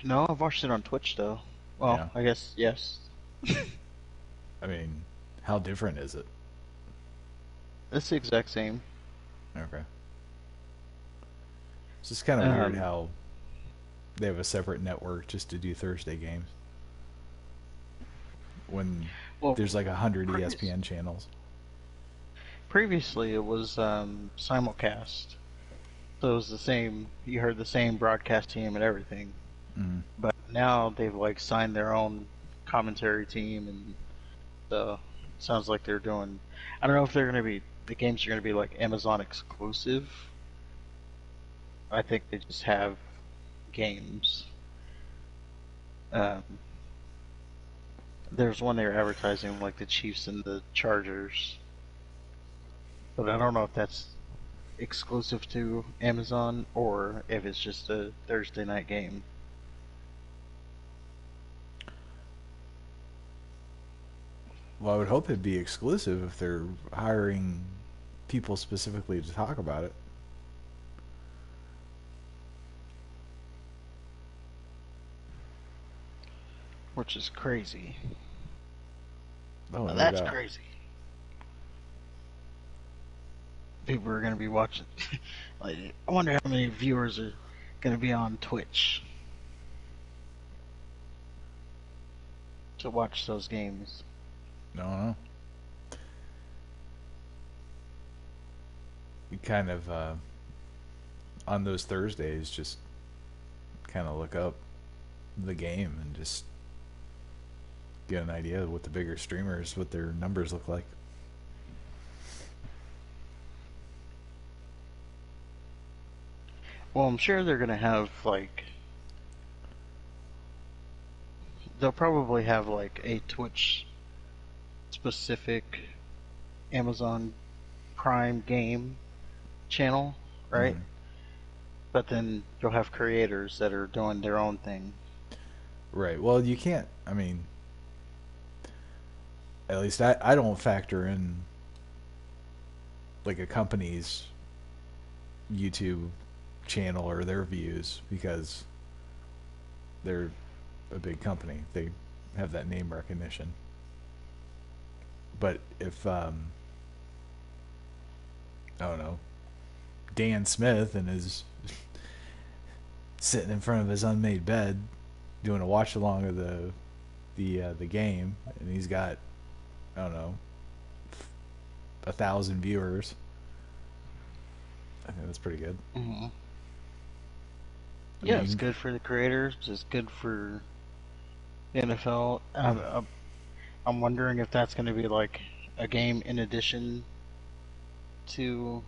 No, I've watched it on Twitch though. Well, Yeah. I guess yes. I mean, how different is it? It's the exact same. Okay. It's just kind of weird how they have a separate network just to do Thursday games when there's like 100 ESPN channels. Previously, it was simulcast, So it was the same. You heard the same broadcast team and everything, Mm. but now they've like signed their own commentary team, and so it sounds like they're doing. I don't know if they're going to be the games are going to be like Amazon exclusive. I think they just have games. Um, there's one they're advertising like the Chiefs and the Chargers, but I don't know if that's exclusive to Amazon or if it's just a Thursday night game. Well, I would hope it'd be exclusive if they're hiring people specifically to talk about it. Which is crazy. Oh, Now no that's doubt. crazy. People are going to be watching. Like, I wonder how many viewers are going to be on Twitch to watch those games. No, no. We kind of on those Thursdays just kind of look up the game and just get an idea of what the bigger streamers, what their numbers look like. Well, I'm sure they're going to have, like, they'll probably have, like, a Twitch specific Amazon Prime game channel, right? Mm. But then you'll have creators that are doing their own thing. Right. Well, you can't. I mean, at least I don't factor in like a company's YouTube channel or their views because they're a big company. They have that name recognition. But if I don't know, Dan Smith and his sitting in front of his unmade bed doing a watch along of the game, and he's got I don't know 1,000 viewers. I think that's pretty good. Mm-hmm. I Yeah, it's mean, good for the creators. It's good for the NFL. I'm wondering if that's going to be like a game in addition to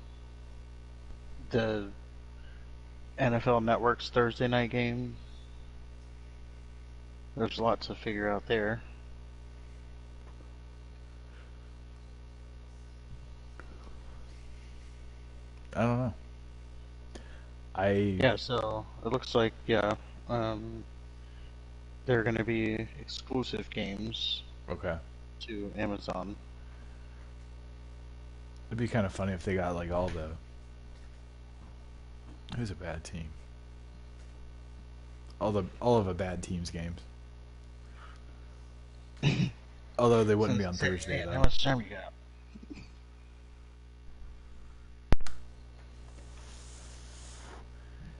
the NFL Network's Thursday night game. There's lots to figure out there. I don't know. I Yeah, so it looks like um, they're going to be exclusive games okay. to Amazon. It'd be kind of funny if they got like all the. Who's a bad team? All of a bad team's games. Although they wouldn't be on Thursday Man, how though. much time you got?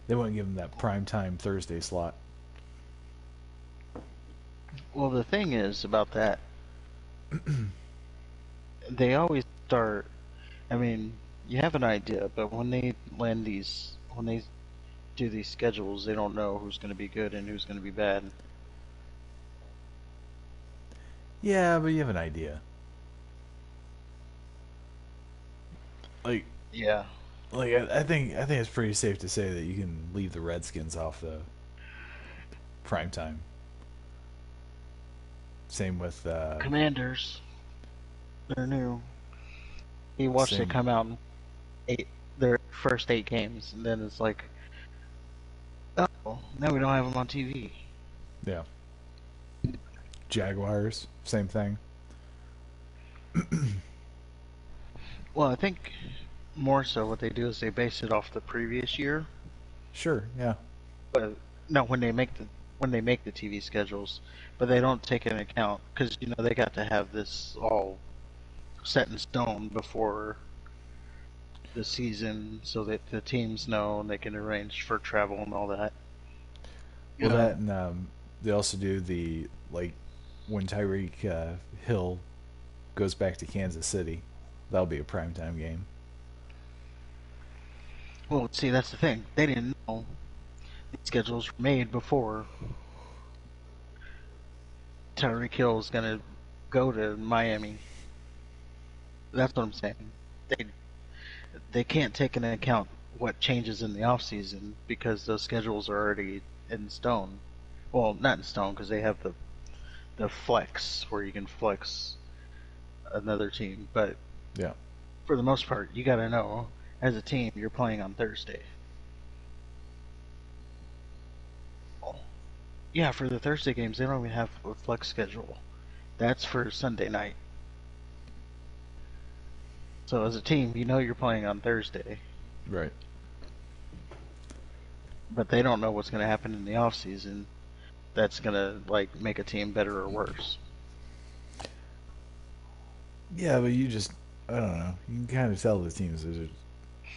They wouldn't give them that prime time Thursday slot. Well, the thing is about that, they always start. I mean, you have an idea, but when they do these schedules, they don't know who's going to be good and who's going to be bad. Yeah, but you have an idea. Like, Yeah. I think it's pretty safe to say that you can leave the Redskins off the prime time. Same with Commanders, they're new. You watched it same. come out in their first 8 games, and then it's like, oh, now we don't have them on TV. Yeah. Jaguars, same thing. Well, I think more so what they do is they base it off the previous year. Sure, yeah. But no, when they make the TV schedules, but they don't take into account because they got to have this all set in stone before the season, so that the teams know and they can arrange for travel and all that. You Well, know, that and they also do the like when Tyreek Hill goes back to Kansas City. That'll be a primetime game. Well, see, that's the thing. They didn't know these schedules were made before Tyreek Hill is gonna go to Miami. That's what I'm saying. They they can't take into account what changes in the off season because those schedules are already in stone. Well, not in stone because they have the flex where you can flex another team, but Yeah. for the most part, you got to know as a team you're playing on Thursday. Yeah, for the Thursday games, they don't even have a flex schedule. That's for Sunday night. So as a team, you know you're playing on Thursday, Right. but they don't know what's going to happen in the off season. That's going to like make a team better or worse. Yeah, but I don't know. You can kind of tell the teams that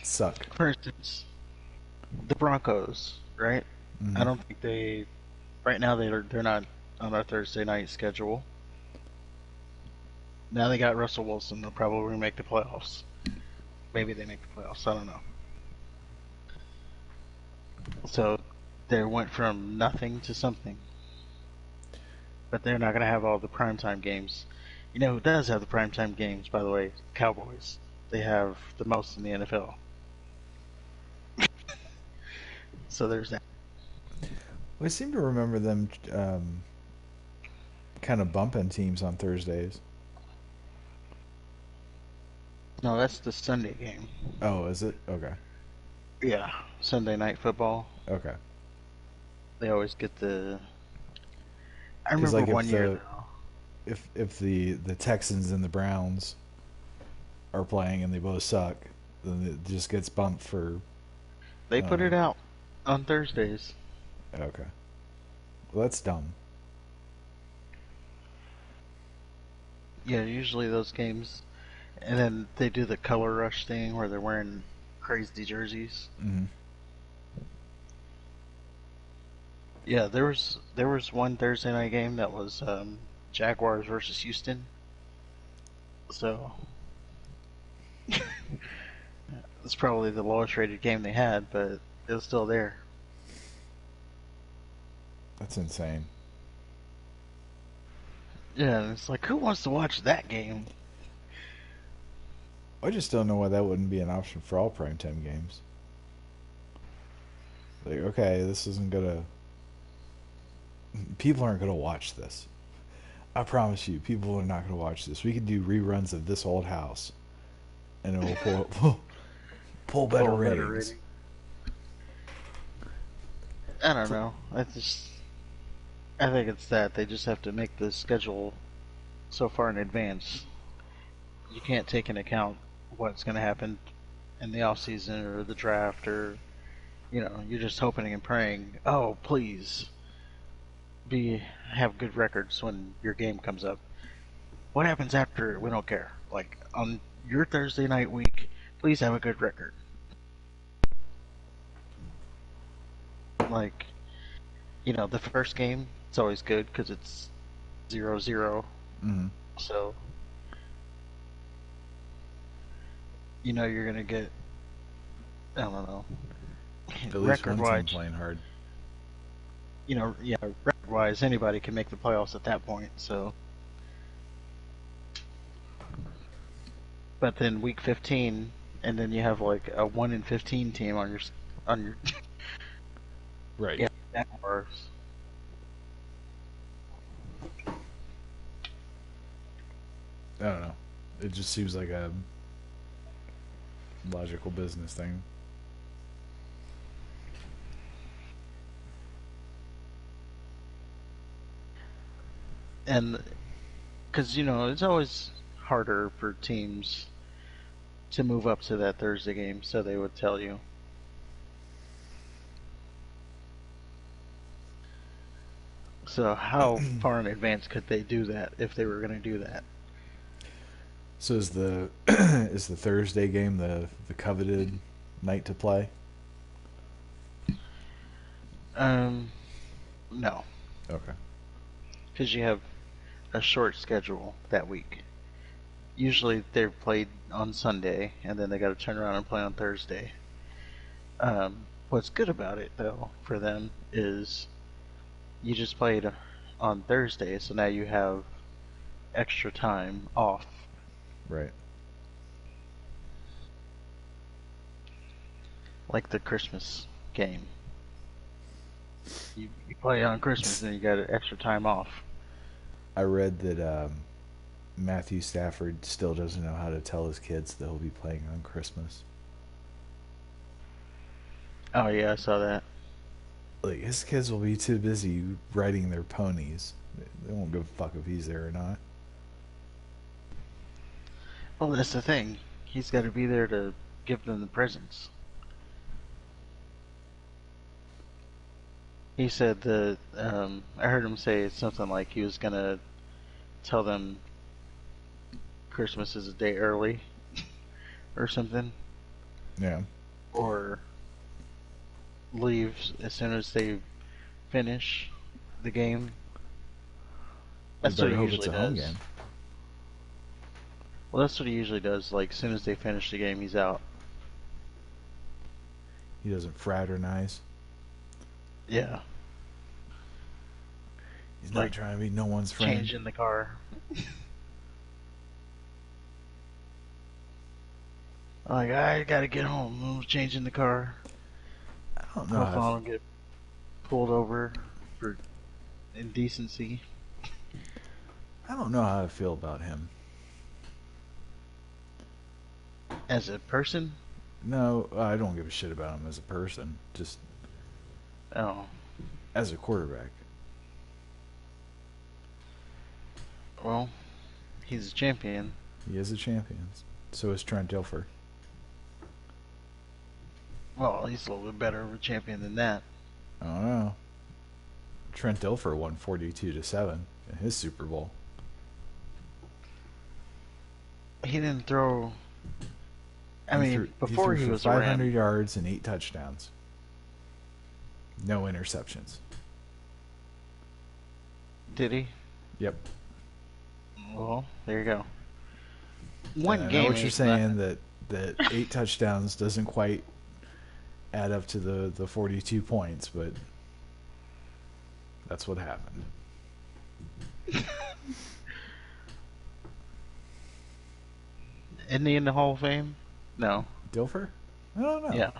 suck. For instance, the Broncos, right? I Hmm. don't think right now they're not on our Thursday night schedule. Now they got Russell Wilson. They'll probably make the playoffs. Maybe they make the playoffs. I don't know. So they went from nothing to something. But they're not going to have all the primetime games. You know who does have the primetime games, by the way? Cowboys. They have the most in the NFL. So there's that. Well, I seem to remember them kind of bumping teams on Thursdays. No, that's the Sunday game. Oh, is it? Okay. Yeah, Sunday night football. Okay. They always get the. I Because remember like one year though. if the Texans and the Browns are playing and they both suck, then it just gets bumped for. They put Uh, it out on Thursdays. okay. Well, that's dumb. Yeah, usually those games, and then they do the color rush thing where they're wearing crazy jerseys. Hmm. Yeah, there was one Thursday night game that was Jaguars versus Houston. So it's probably the lowest rated game they had, but it was still there. That's insane. Yeah, and it's like who wants to watch that game? I just don't know why that wouldn't be an option for all primetime games. Like, okay, this isn't gonna. People aren't gonna watch this. I promise you, people are not gonna watch this. We could do reruns of This Old House, and it will pull better Pull better ratings. rating. I don't know. I think it's that they just have to make the schedule so far in advance. You can't take into account what's going to happen in the off season or the draft or you're just hoping and praying. Oh, please be have good records when your game comes up. What happens after? We don't care. Like on your Thursday night week, please have a good record. Like the first game, it's always good because it's 0-0. Mm-hmm. So you're gonna get I don't know At least record one team wise. playing hard. Yeah, record wise, anybody can make the playoffs at that point. So, but then week 15, and then you have like a 1-15 team on your Right. yeah Jaguars. I don't know. It just seems like a logical business thing. And because it's always harder for teams to move up to that Thursday game, so they would tell you. So how far in advance could they do that if they were going to do that? So is the is the Thursday game the coveted night to play? No, Okay. because you have a short schedule that week. Usually they're played on Sunday, and then they got to turn around and play on Thursday. What's good about it though for them is you just played on Thursday, so now you have extra time off. Right. Like the Christmas game. You play on Christmas and you got extra time off. I read that Matthew Stafford still doesn't know how to tell his kids that he'll be playing on Christmas. Oh yeah, I saw that. Like, his kids will be too busy riding their ponies. They won't give a fuck if he's there or not. Well, that's the thing. He's got to be there to give them the presents. He said that I heard him say something like he was gonna tell them Christmas is a day early or something, Yeah. or leave as soon as they finish the game. We That's what better he hope it's usually a home does. game. Well, that's what he usually does. Like, as soon as they finish the game, he's out. He doesn't fraternize. Yeah. He's not Like, trying to be no one's friend. change in the car. Like, I gotta get home. I'm changing the car. I don't know. Hopefully I don't get pulled over for indecency. I don't know how to feel about him. As a person? No, I don't give a shit about him as a person. Just Oh. as a quarterback. Well, he's a champion. He is a champion. So is Trent Dilfer. Well, he's a little bit better of a champion than that. I don't know. Trent Dilfer won 42-7 in his Super Bowl. He didn't throw. Before he he threw was for 500 around. yards and 8 touchdowns. No interceptions. Did he? Yep. Well, there you go. And One I game. know what you're ain't saying, nothing. that 8 touchdowns doesn't quite add up to the 42 points, but that's what happened. Isn't he in the Hall of Fame? No. Dilfer? I don't know. Yeah.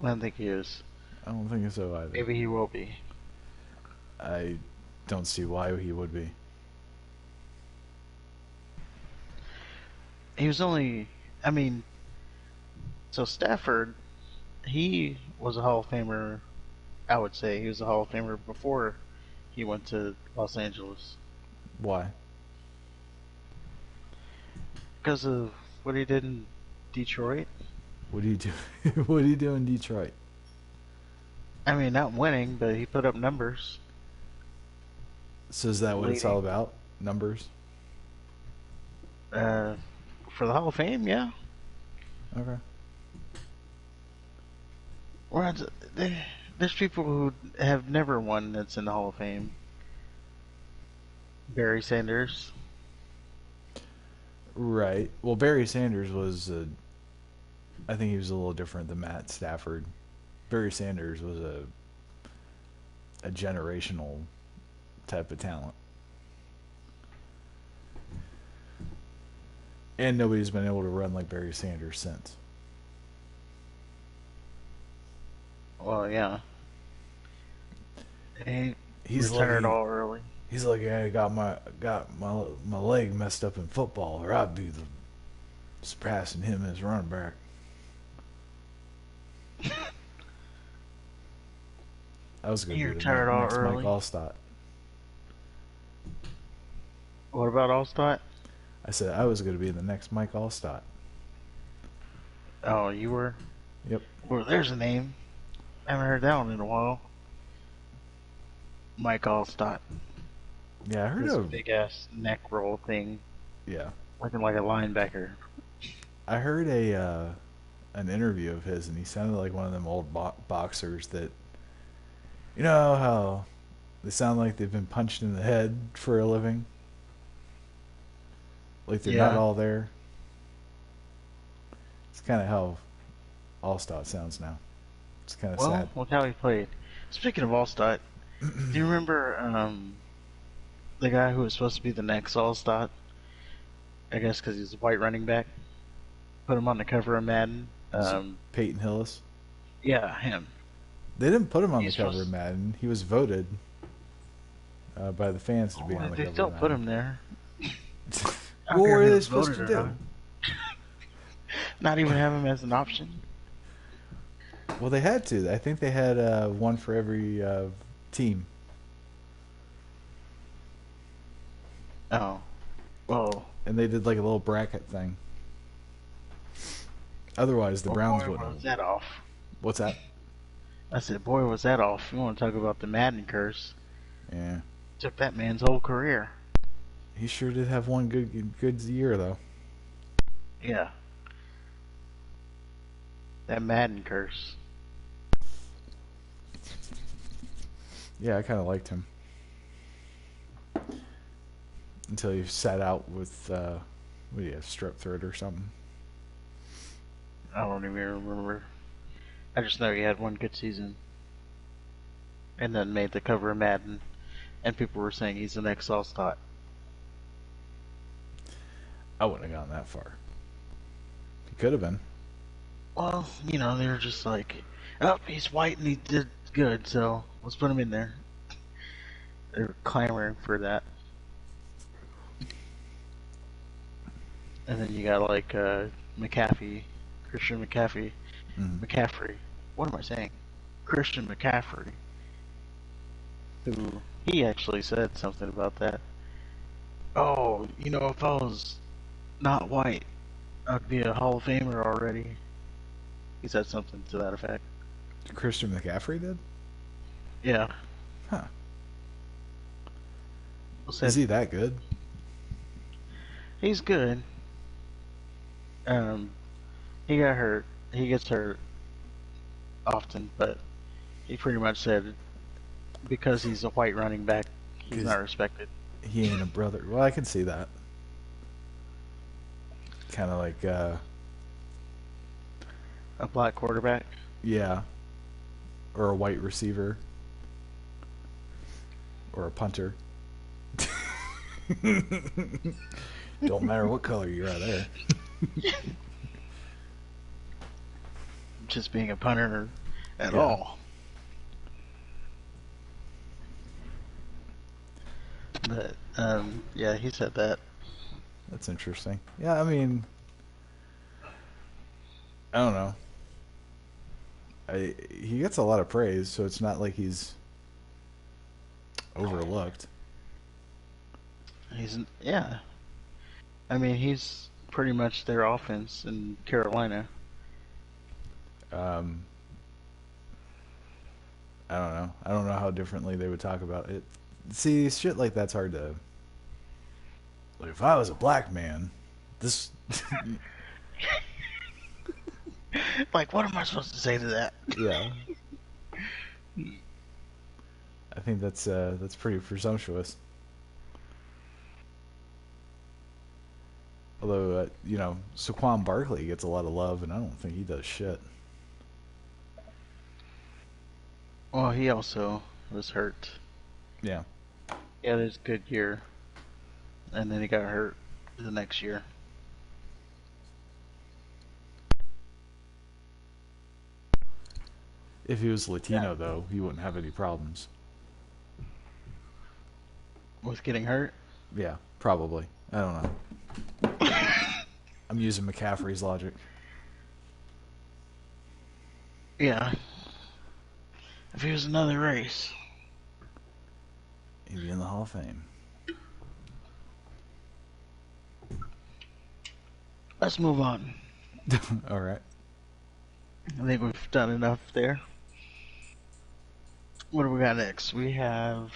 I don't think he is. I don't think so either. Maybe he will be. I don't see why he would be. He was only. So Stafford, he was a Hall of Famer. I would say he was a Hall of Famer before he went to Los Angeles Why? because of what he did in Detroit. What do you do? What do you do in Detroit? Not winning, but he put up numbers. So is that what it's all about? Numbers? For the Hall of Fame, yeah. Okay. There's people who have never won that's in the Hall of Fame. Barry Sanders. Right. Well, Barry Sanders was I think he was a little different than Matt Stafford. Barry Sanders was a generational type of talent. And nobody's been able to run like Barry Sanders since. Well, yeah. He's retired lucky. all early. He's like, I got my leg messed up in football, or I'd be surpassing him as running back. I was going He to be retired the all next early. Mike Allstott. What about Allstott? I said I was going to be the next Mike Allstott. Oh, you were? Yep. Well, there's a name. I haven't heard that one in a while. Mike Allstott. Yeah, I heard This of. big ass neck roll thing, Yeah, looking like a linebacker. I heard an interview of his, and he sounded like one of them old boxers that, you know how they sound like they've been punched in the head for a living, like they're not Yeah. all there. It's kind of how All-Star sounds now. It's kind of sad. Well, look how he played. Speaking of All-Star, do you remember the guy who was supposed to be the next All-Star? I guess because he's a white running back. Put him on the cover of Madden. Peyton Hillis. Yeah, him. They didn't put him on the He's cover supposed- of Madden. He was voted by the fans to be on the They cover still of Madden. put him there. I What forget were if he they was supposed to voted or do? Not even have him as an option. Well, they had to. I think they had one for every team. Oh, well. And they did like a little bracket thing. Otherwise, the Browns boy, wouldn't. was that off? What's that? I said, boy, was that off. You want to talk about the Madden curse? Yeah. Took that man's whole career. He sure did have one good year, though. Yeah. That Madden curse. Yeah, I kind of liked him. Until he sat out with, what do you have, strep throat or something? I don't even remember. I just know he had one good season. And then made the cover of Madden. And people were saying he's the next All-Star. I wouldn't have gone that far. He could have been. Well, you know, they were just like, oh, he's white and he did good, so let's put him in there. They were clamoring for that. And then you got like McCaffrey, Christian McCaffrey, McCaffrey. What am I saying? Christian McCaffrey, who he actually said something about that. Oh, you know, if I was not white, I'd be a Hall of Famer already. He said something to that effect. Christian McCaffrey did? Yeah. Huh. Said, Is he that good? He's good. He got hurt. He gets hurt often, but he pretty much said because he's a white running back, he's not respected. He ain't a brother. Well, I can see that. Kind of like, A black quarterback? yeah. Or a white receiver. Or a punter. Don't matter what color you are there. Just being a punter at Yeah. all. But, yeah, he said that. That's interesting. Yeah, I mean, I don't know. He gets a lot of praise, so it's not like he's overlooked. Yeah. I mean, he's pretty much their offense in Carolina. I don't know. I don't know how differently they would talk about it. See, shit like that's hard to. Like, if I was a black man, this. Like, what am I supposed to say to that? Yeah. I think that's pretty presumptuous. Although, you know, Saquon Barkley gets a lot of love, and I don't think he does shit. Well, he also was hurt. Yeah. He had his good year, and then he got hurt the next year. If he was Latino, though, he wouldn't have any problems. With getting hurt? Yeah, probably. I don't know. I'm using McCaffrey's logic. Yeah. If he was another race. He'd be in the Hall of Fame. Let's move on. All right. I think we've done enough there. What do we got next? We have...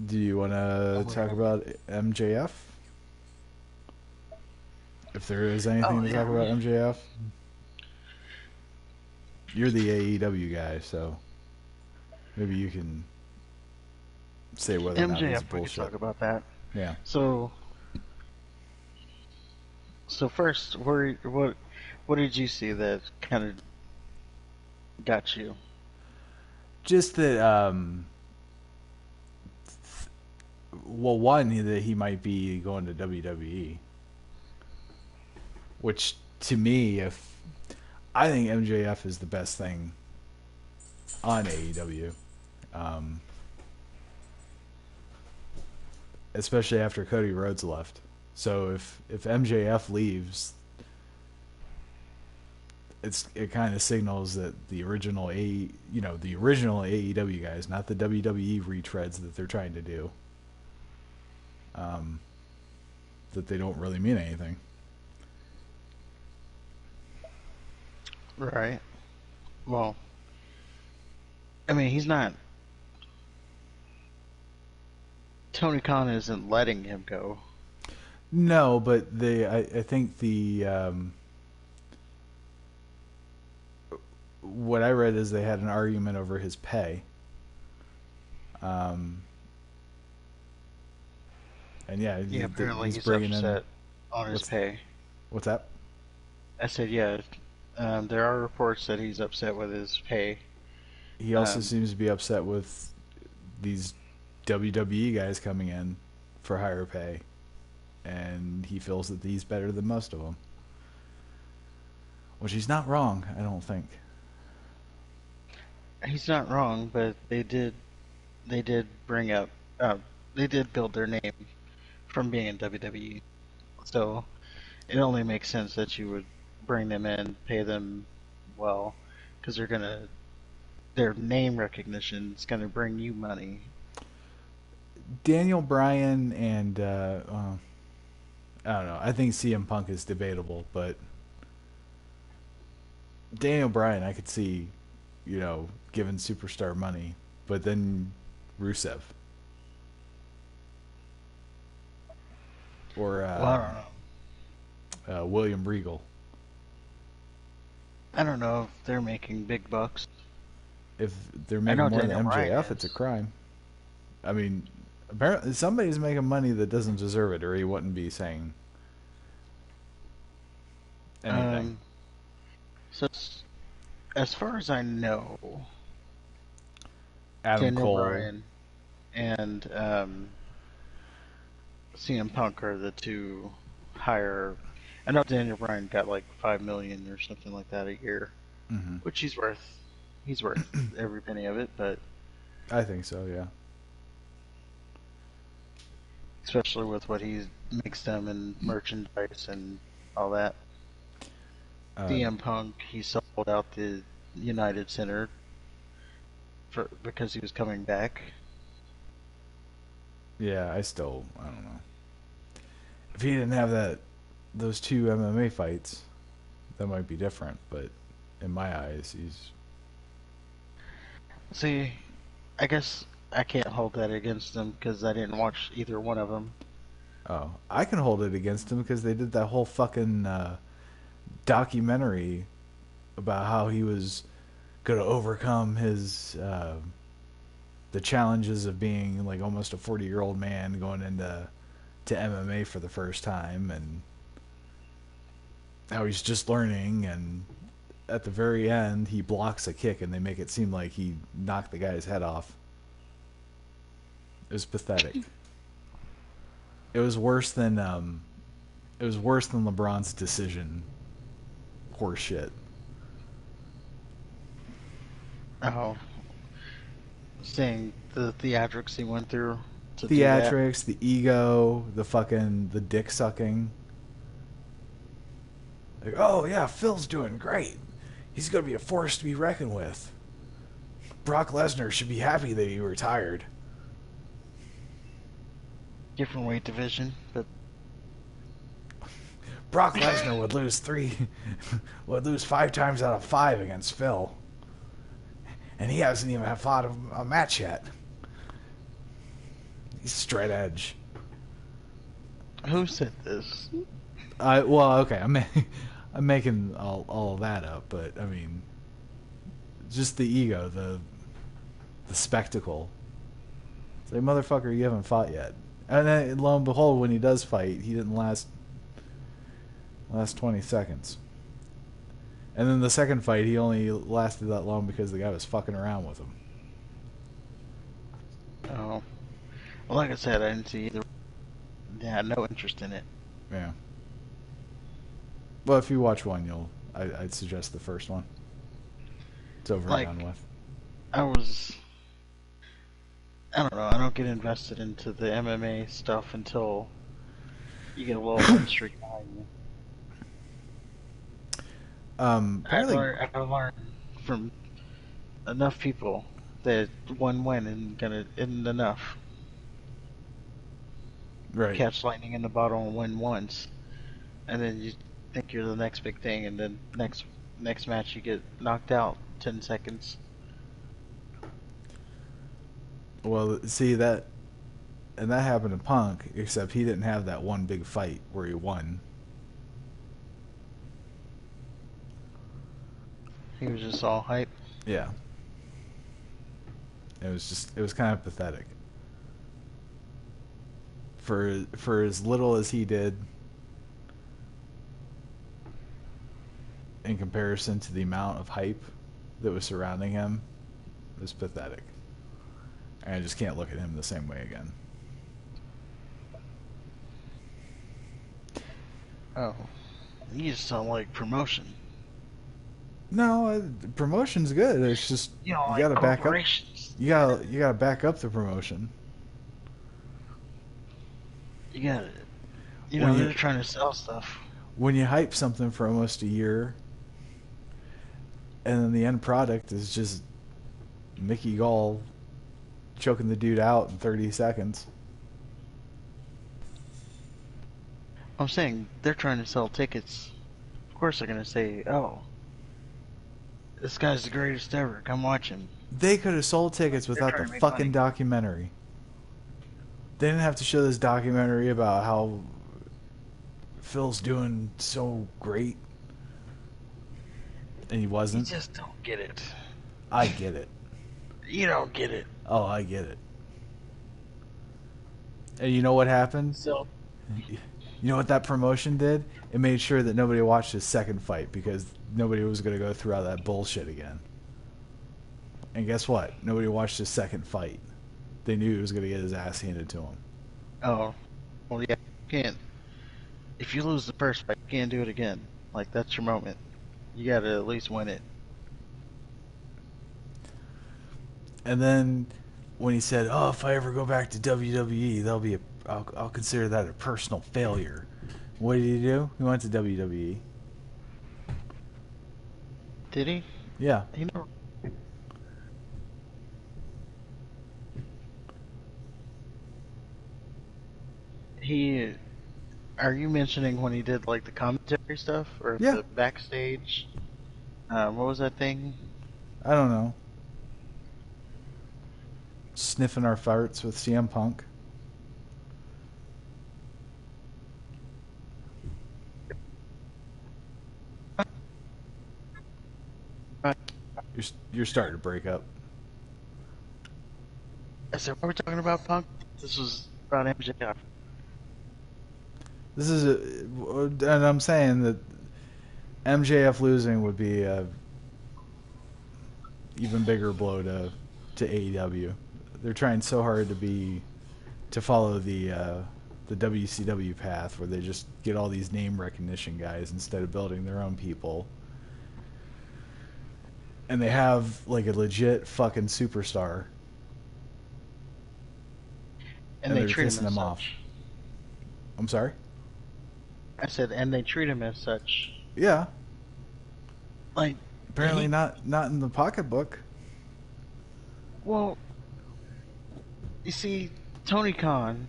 Do you want to talk about MJF? If there is anything to talk about MJF? You're the AEW guy, so maybe you can say whether or not it's MJF, we bullshit. can talk about that. Yeah. So, So first, what did you see that kind of got you? Just that, well, one, that he might be going to WWE, which to me, if I think MJF is the best thing on AEW, um, especially after Cody Rhodes left. So if MJF leaves, it kind of signals that the original the original AEW guys, not the WWE retreads that they're trying to do, um, that they don't really mean anything. Right. Well, I mean, he's not. Tony Khan isn't letting him go. No, but I think what I read is they had an argument over his pay. Um, and yeah, Yeah, apparently he's he's bringing in upset on his what's pay. what's that? I said, yeah. There are reports that he's upset with his pay. He also Um, seems to be upset with these WWE guys coming in for higher pay, and he feels that he's better than most of them, which he's not wrong. I don't think. he's not wrong, but they did bring up, uh, they did build their name from being in WWE. So it only makes sense that you would bring them in, pay them well, because their name recognition is gonna bring you money. Daniel Bryan and I don't know. I think CM Punk is debatable, but Daniel Bryan, I could see, giving superstar money, but then Rusev or Well, I don't know. William Regal. I don't know if they're making big bucks. If they're I making know more Daniel than Bryan MJF, it's a is. crime. I mean, apparently somebody's making money that doesn't deserve it, or he wouldn't be saying anything. Um, so as far as I know, Adam Daniel Cole, Bryan and CM Punk are the two higher. I know Daniel Bryan got like 5 million or something like that a year, hmm which he's worth. He's worth every penny of it, but I think so. Yeah. especially with what he makes them in merchandise and all that. Uh, CM Punk, he sold out the United Center because he was coming back. yeah. I don't know. If he didn't have those two MMA fights, that might be different. But in my eyes, he's See, I guess I can't hold that against him because I didn't watch either one of them. oh, I can hold it against him because they did that whole fucking documentary about how he was going to overcome his the challenges of being like almost a 40-year-old man going into MMA for the first time, and how he's just learning, and at the very end he blocks a kick and they make it seem like he knocked the guy's head off. It was pathetic. It was worse than LeBron's decision horse shit. Oh, seeing the theatrics he went through to do that. Theatrics, the ego, the dick sucking. Like, oh yeah, Phil's doing great. He's gonna be a force to be reckoned with. Brock Lesnar should be happy that he retired. Different weight division, but Brock Lesnar would lose 5 times out of 5 against Phil, and he hasn't even fought a match yet. He's straight edge. who said this? Okay, I'm making all of that up, but I mean, just the ego, the spectacle. It's like, motherfucker, you haven't fought yet. And then, lo and behold, when he does fight, he didn't last Last 20 seconds. And then the second fight, he only lasted that long because the guy was fucking around with him. Oh, well, like I said, I didn't see either. Yeah, no interest in it. Yeah. Well, if you watch one, I'd suggest the first one. It's over and Like, done with. I don't know, I don't get invested into the MMA stuff until you get a little win streak behind you. Apparently, I learned from enough people that one win isn't enough. right. Catch lightning in the bottle and win once, and then you think you're the next big thing, and then next match you get knocked out 10 seconds. Well, see that, and that happened to Punk, except he didn't have that one big fight where he won. He was just all hype. Yeah. It was kind of pathetic. For as little as he did in comparison to the amount of hype that was surrounding him, it was pathetic. And I just can't look at him the same way again. Oh, you just don't like promotion. No, promotion's good. It's just You don't you like gotta back up. corporations. You gotta back up the promotion. You got it. When They're trying to sell stuff. When you hype something for almost a year, and then the end product is just Mickey Gall choking the dude out in 30 seconds. I'm saying they're trying to sell tickets. Of course they're going to say, oh, this guy's the greatest ever. Come watch him. They could have sold tickets without the fucking documentary. They didn't have to show this documentary about how Phil's doing so great. And he wasn't. You just don't get it. I get it. You don't get it. Oh, I get it. And you know what happened? So, You know what that promotion did? It made sure that nobody watched his second fight because nobody was going to go through all that bullshit again. And guess what? Nobody watched his second fight. They knew he was going to get his ass handed to him. oh, well, yeah, you can't. If you lose the first fight, you can't do it again. Like, that's your moment. You got to at least win it. And then when he said, "Oh, if I ever go back to WWE, I'll consider that a personal failure." What did he do? He went to WWE. Did he? Yeah. He never. He. Are you mentioning when he did like the commentary stuff or Yeah. the backstage? What was that thing? I don't know. Sniffing our farts with CM Punk. You're starting to break up. I said, what are we talking about, Punk? This was about MJF. This is and I'm saying that MJF losing would be a even bigger blow to AEW. They're trying so hard to follow the WCW path where they just get all these name recognition guys instead of building their own people. And they have like a legit fucking superstar. And they they're treat pissing him as him such. off. I'm sorry? I said, and they treat him as such. Yeah. Like, Apparently not in the pocketbook. well, you see, Tony Khan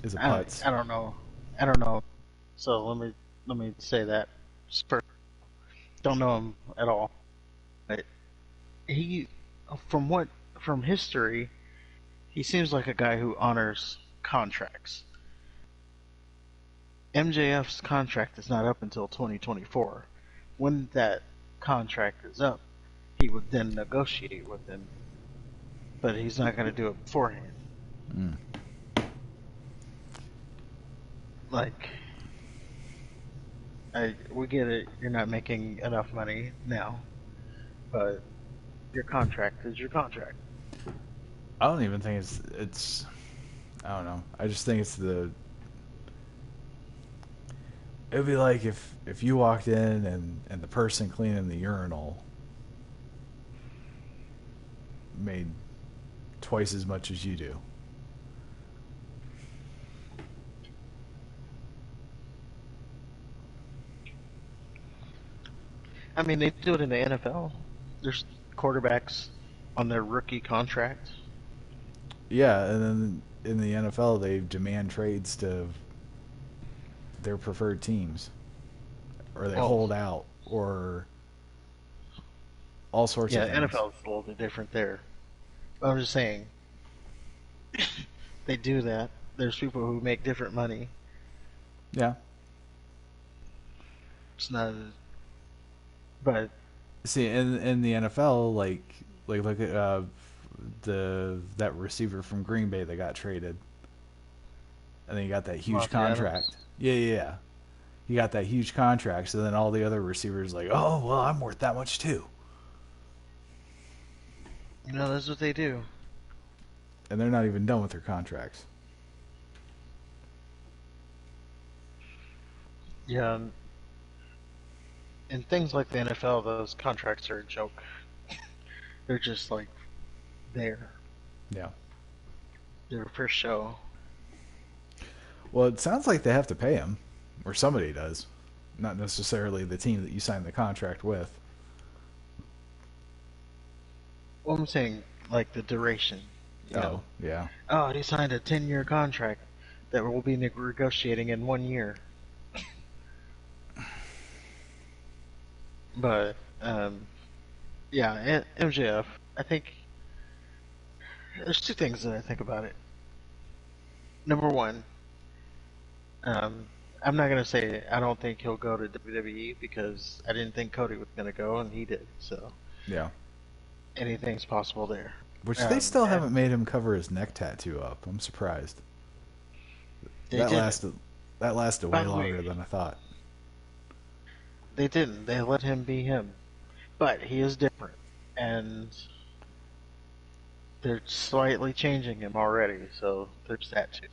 Is a putz. I don't know. So let me say that first. Don't know him at all. But he, from history, he seems like a guy who honors contracts. MJF's contract is not up until 2024. When that contract is up, he would then negotiate with them. But he's not going to do it beforehand. Mm. Like, We get it. You're not making enough money now, but your contract is your contract. I don't even think it's. I don't know. I just think it's the. It would be like if you walked in and the person cleaning the urinal made twice as much as you do. I mean, they do it in the NFL. There's quarterbacks on their rookie contract. Yeah, and then in the NFL they demand trades to their preferred teams, or they Well, hold out, or all sorts yeah, of things. NFL is a little bit different there. But I'm just saying, they do that. There's people who make different money. Yeah. It's not, but See, in the NFL, like look at the that receiver from Green Bay that got traded, and then you got that huge Monty Adams. contract. Yeah, yeah, yeah. You got that huge contract, so then all the other receivers like, oh well, I'm worth that much too, That's what they do. and they're not even done with their contracts. Yeah, and things like the NFL, those contracts are a joke. They're just like there. Yeah. They're for show. Well, it sounds like they have to pay him, or somebody does, not necessarily the team that you signed the contract with. Well, I'm saying like the duration. You Oh, know, yeah. oh, he signed a 10-year contract that we'll be negotiating in 1 year. But yeah, MJF. I think there's two things that I think about it. Number one, I'm not gonna say I don't think he'll go to WWE because I didn't think Cody was gonna go and he did. So Yeah. anything's possible there. Which they still And haven't made him cover his neck tattoo up. I'm surprised. they That didn't. lasted that lasted By way the longer way, than I thought. they didn't. They let him be him, but he is different, and they're slightly changing him already. So there's that too.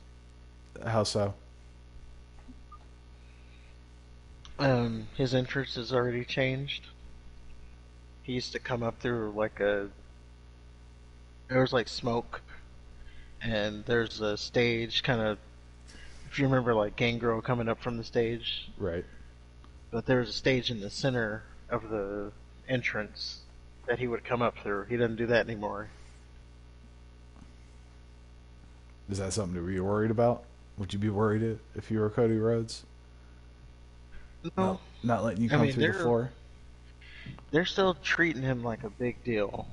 How so? His entrance has already changed. He used to come up through like a there was like smoke, and there's a stage kind of. If you remember, like Gangrel coming up from the stage, Right. but there was a stage in the center of the entrance that he would come up through. He doesn't do that anymore. Is that something to be worried about? Would you be worried if you were Cody Rhodes? No, Not letting you I come mean through the floor? they're still treating him like a big deal,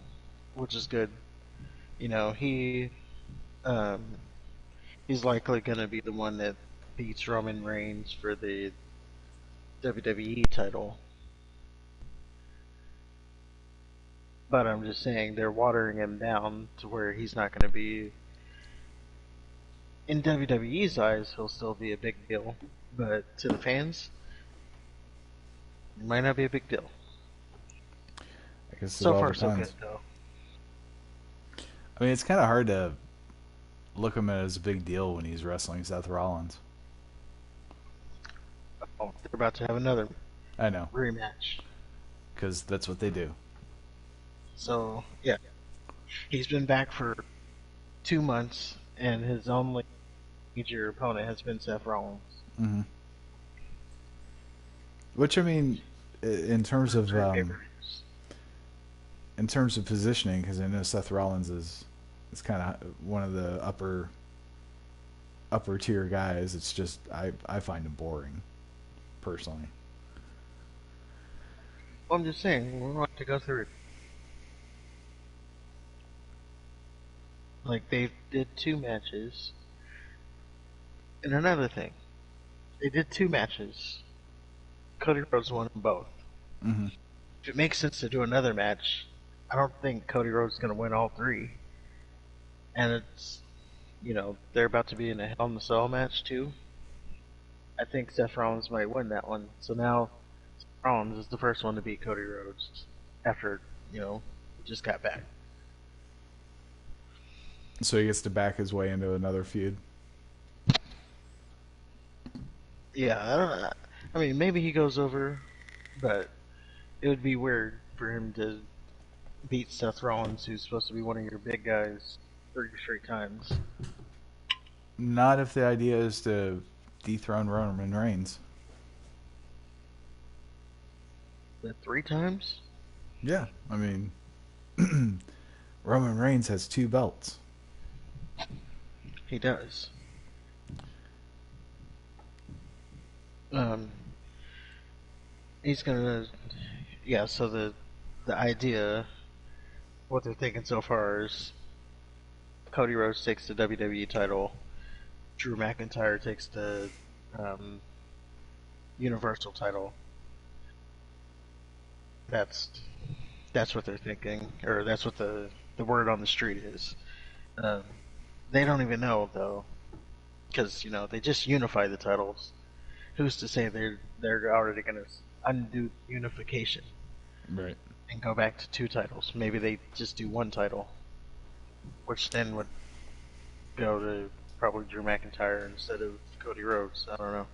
which is good. Um, he's likely going to be the one that beats Roman Reigns for the WWE title. But I'm just saying they're watering him down to where he's not going to be. In WWE's eyes, he'll still be a big deal, but to the fans, it might not be a big deal. I guess it So all far, so good, depends. though. I mean, it's kind of hard to look him as a big deal when he's wrestling Seth Rollins. Oh, they're about to have another I know, rematch. because that's what they do. So, yeah, he's been back for 2 months, and his only major opponent has been Seth Rollins. Hmm. Which I mean, in terms of Three pay-per-views. in terms of positioning, because I know Seth Rollins is kind of one of the upper tier guys. It's just I find him boring, personally. Well, I'm just saying, we're going to go through it. Like, they did 2 matches. And another thing, they did 2 matches. Cody Rhodes won them both. Hmm. If it makes sense to do another match, I don't think Cody Rhodes is going to win all 3. And it's, they're about to be in a Hell in a Cell match too. I think Seth Rollins might win that one. So now Seth Rollins is the first one to beat Cody Rhodes after, he just got back. So he gets to back his way into another feud. Yeah, I don't. I mean, maybe he goes over, but it would be weird for him to beat Seth Rollins, who's supposed to be one of your big guys, 30 straight times. Not if the idea is to dethrone Roman Reigns. But 3 times? Yeah, I mean, Roman Reigns has 2 belts. He does. Um, he's gonna. Yeah. So the idea, what they're thinking so far is Cody Rhodes takes the WWE title, Drew McIntyre takes the um, Universal title. That's that's what they're thinking, or that's what the word on the street is. Um, they don't even know though, because they just unify the titles. Who's to say they're already gonna undo unification Right. and go back to 2 titles? Maybe they just do 1 title, which then would go to probably Drew McIntyre instead of Cody Rhodes. I don't know.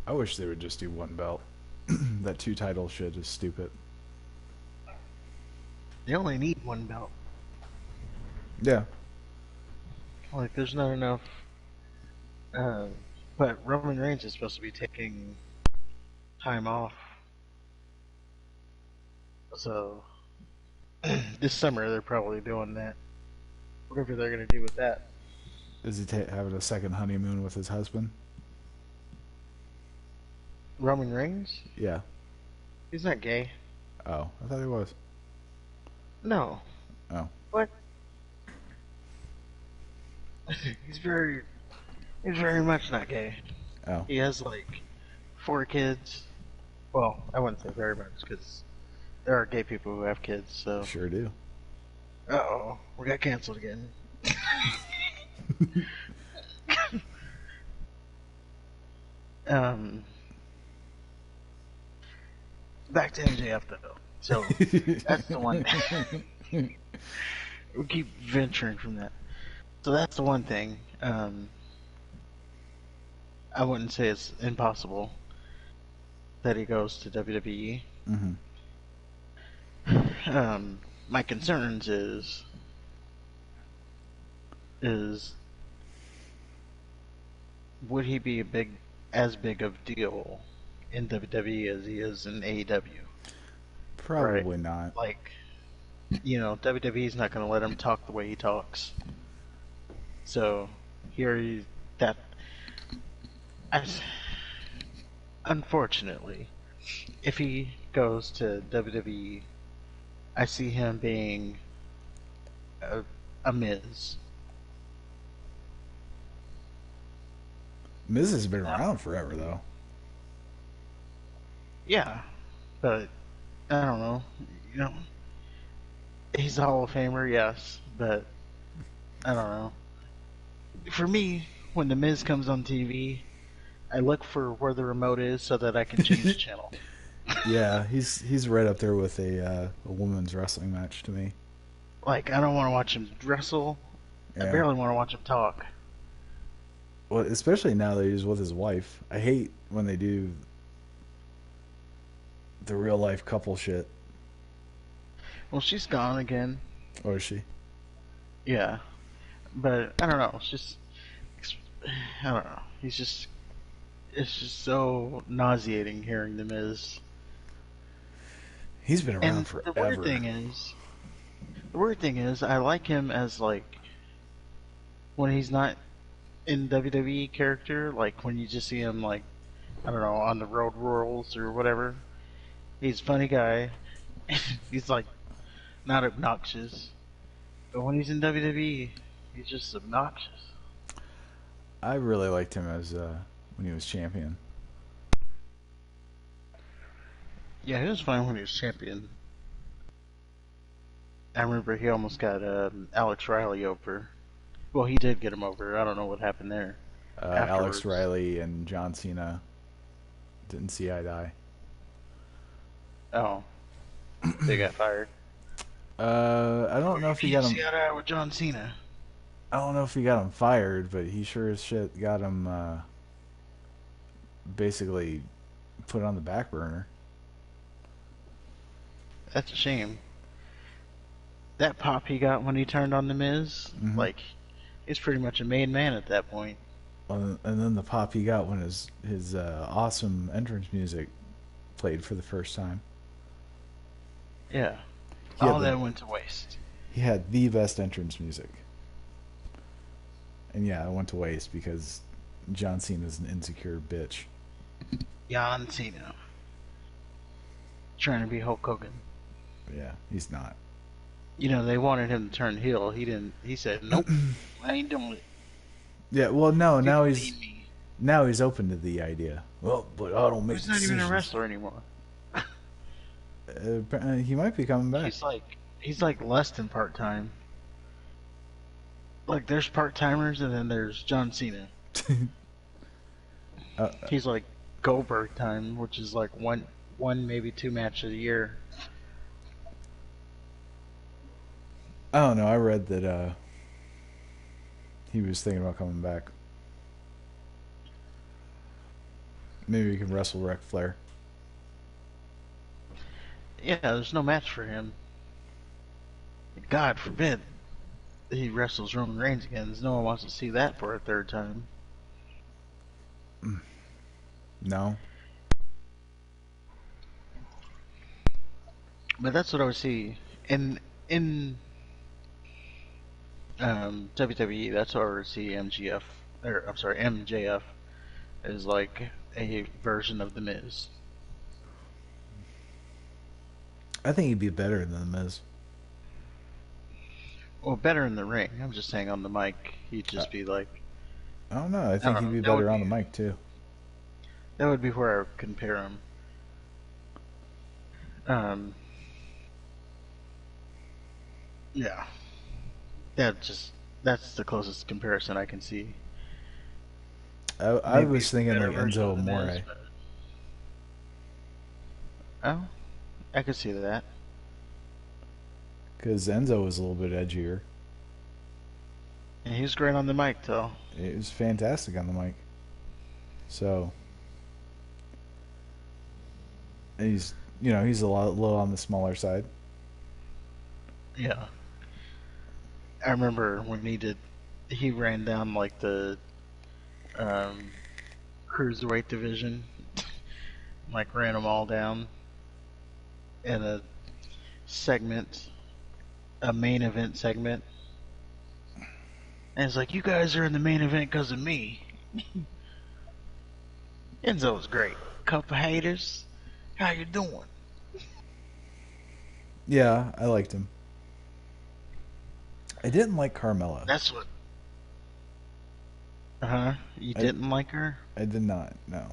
I wish they would just do 1 belt. That 2 title shit is stupid. They only need 1 belt. Yeah. Like, there's not enough. Uh, but Roman Reigns is supposed to be taking time off. So, this summer they're probably doing that. Whatever they're going to do with that. Is he having a second honeymoon with his husband? Roman Reigns? Yeah. He's not gay. Oh, I thought he was. No. Oh. What? He's very much not gay. Oh. He has like 4 kids. Well, I wouldn't say very much because there are gay people who have kids. So. Sure do. Uh-oh, we got canceled again. Back to MJF though. So that's the one. We keep venturing from that. So that's the one thing. I wouldn't say it's impossible that he goes to WWE. Mm-hmm. My concerns is would he be as big of deal in WWE as he is in AEW? Probably Right. not. Like, WWE's not going to let him talk the way he talks. So that. Unfortunately, if he goes to WWE, I see him being a Miz. Miz has been around forever, though. Yeah, but I don't know. He's a Hall of Famer, yes, but I don't know. For me, when the Miz comes on TV, I look for where the remote is so that I can change the channel. Yeah, he's right up there with a women's wrestling match to me. Like, I don't want to watch him wrestle. Yeah. I barely want to watch him talk. Well, especially now that he's with his wife. I hate when they do the real life couple shit. Well, she's gone again. Or is she? Yeah. But, I don't know. I don't know. It's just so nauseating hearing The Miz. He's been around And forever. the weird thing is, I like him as, like, when he's not in WWE character, like when you just see him, like, I don't know, on the Road Rules or whatever. He's a funny guy. He's, like, not obnoxious. But when he's in WWE, he's just obnoxious. I really liked him as when he was champion. Yeah, he was fine when he was champion. I remember he almost got Alex Riley over. Well, he did get him over. I don't know what happened there. Alex afterwards. Riley and John Cena didn't see eye to eye. Oh, they got fired. I don't know You if he can't got see him. eye to eye with John Cena. I don't know if he got him fired, but he sure as shit got him basically put on the back burner. That's a shame. That pop he got when he turned on the Miz, Mm-hmm. like, he's pretty much a made man at that point. And then the pop he got when his awesome entrance music played for the first time. Yeah, He had all the that went to waste. he had the best entrance music. And yeah, it went to waste because John Cena's an insecure bitch. John Cena trying to be Hulk Hogan. Yeah, he's not. You know, they wanted him to turn heel. He didn't. He said, "Nope, I ain't doing it. Yeah, well, no, You don't need me." now he's open to the idea. Well, but I don't make He's not even a decisions. wrestler anymore. He might be coming back. He's like less than part time. Like there's part timers, and then there's John Cena. uh, He's like Goldberg time, which is like one maybe two matches a year. I don't know. I read that he was thinking about coming back. Maybe he can wrestle Ric Flair. Yeah, there's no match for him. God forbid he wrestles Roman Reigns again. No one wants to see that for a third time. No. But that's what I would see in WWE. That's what I would see MGF, or I'm sorry, MJF is like a version of the Miz. I think he'd be better than The Miz. Well, better in the ring. I'm just saying on the mic, he'd just be like, I don't know. I I think don't he'd know. be That would better on be the mic, too. that would be where I would compare him. Um, yeah, that's the closest comparison I can see. I Maybe was thinking better like version Enzo of the Miz, Amore. but oh, I could see that. Because Enzo was a little bit edgier. And he was great on the mic, though. It was fantastic on the mic. So he's he's a little on the smaller side. Yeah, I remember when he ran down like the um, cruiserweight division, like ran them all down in segment, a main event segment. And it's like, you guys are in the main event because of me. Enzo was great. Couple haters. How you doing? Yeah, I liked him. I didn't like Carmella. That's what. You didn't like her? I did not. No,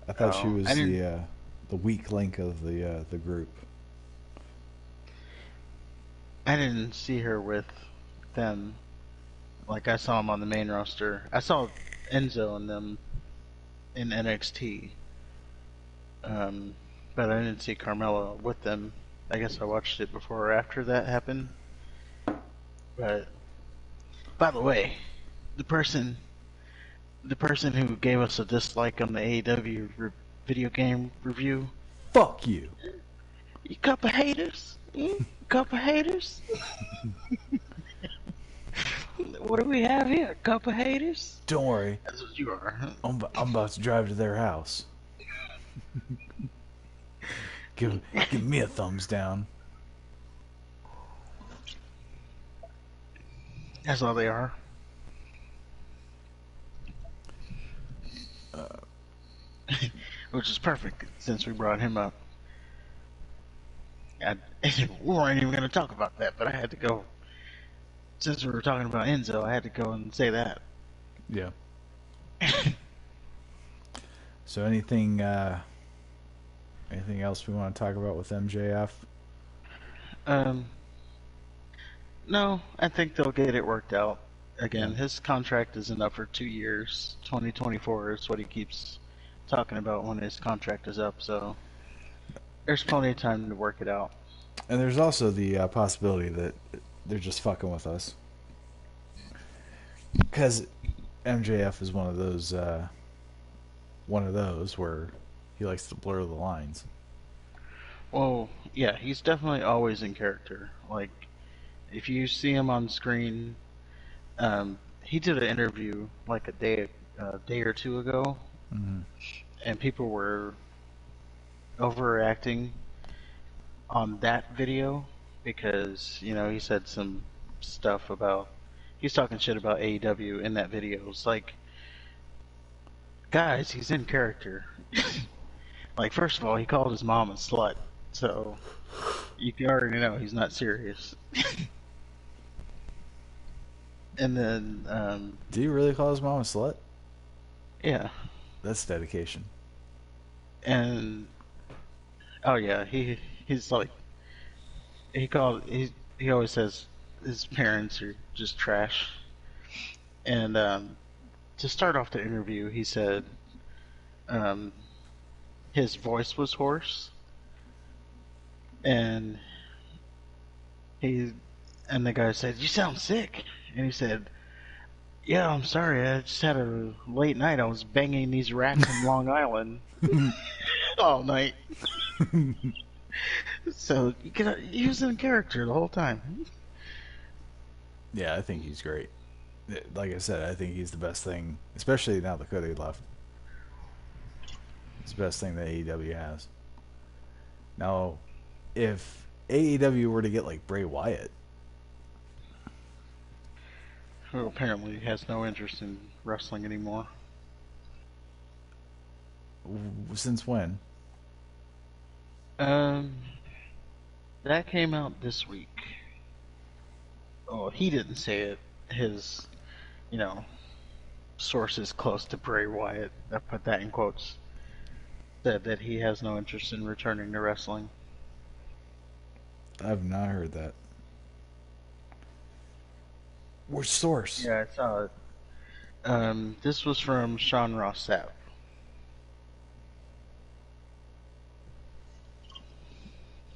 I thought she Oh, was I didn't. the weak link of the group. I didn't see her with them. Like I saw them on the main roster. I saw Enzo and them in NXT. But I didn't see Carmella with them. I guess I watched it before or after that happened. But by the way, the person who gave us a dislike on the AEW video game review, Fuck you. you couple haters, couple haters. What do we have here? Couple haters. Don't worry. That's what you are. I'm about to drive to their house. Give me a thumbs down. That's all they are. Which is perfect since we brought him up. We weren't even going to talk about that, but I had to go. Since we were talking about Enzo, I had to go and say that. Yeah. So anything else we want to talk about with MJF? No, I think they'll get it worked out. Again, his contract isn't up for 2 years. 2024 is what he keeps talking about when his contract is up. So there's plenty of time to work it out. And there's also the possibility that they're just fucking with us, because MJF is one of those where he likes to blur the lines. Well, yeah, he's definitely always in character. Like, if you see him on screen, he did an interview like a day or two ago, Mm-hmm. and people were overreacting on that video because he said some stuff about he's talking shit about AEW in that video. It's like, guys, he's in character. Like, first of all, he called his mom a slut, so you can already know he's not serious. And then, Do you really call his mom a slut? yeah, That's dedication. and oh yeah, he's like he always says his parents are just trash. And to start off the interview, he said um, his voice was hoarse, and he and the guy said, "You sound sick," and he said, "Yeah, I'm sorry. I just had a late night. I was banging these rats in Long Island all night." So he was in character the whole time. Yeah, I think he's great. Like I said, I think he's the best thing, especially now that Cody left. It's the best thing that AEW has. Now, if AEW were to get like Bray Wyatt, Who apparently has no interest in wrestling anymore. since when? Um, that came out this week. Oh, he didn't say it. His, you know, sources close to Bray Wyatt, I put that in quotes, said that he has no interest in returning to wrestling. I've not heard that. Which source? Yeah, I saw it. This was from Sean Ross Sapp.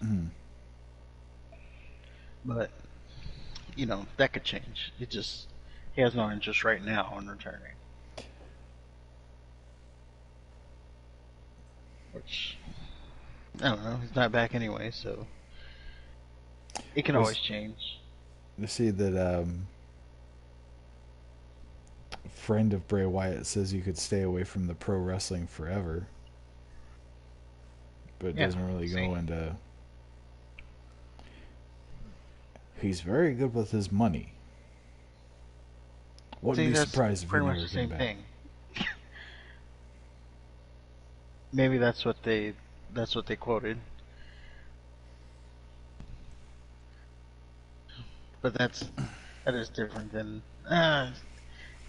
Mm. But, that could change. He has no interest right now in returning. Which, I don't know, he's not back anyway, so it can always change. You see that a friend of Bray Wyatt says you could stay away from the pro wrestling forever, but it doesn't really go into. He's very good with his money. Wouldn't be surprised if he never the same came back. thing. Maybe that's what they quoted. But that is different than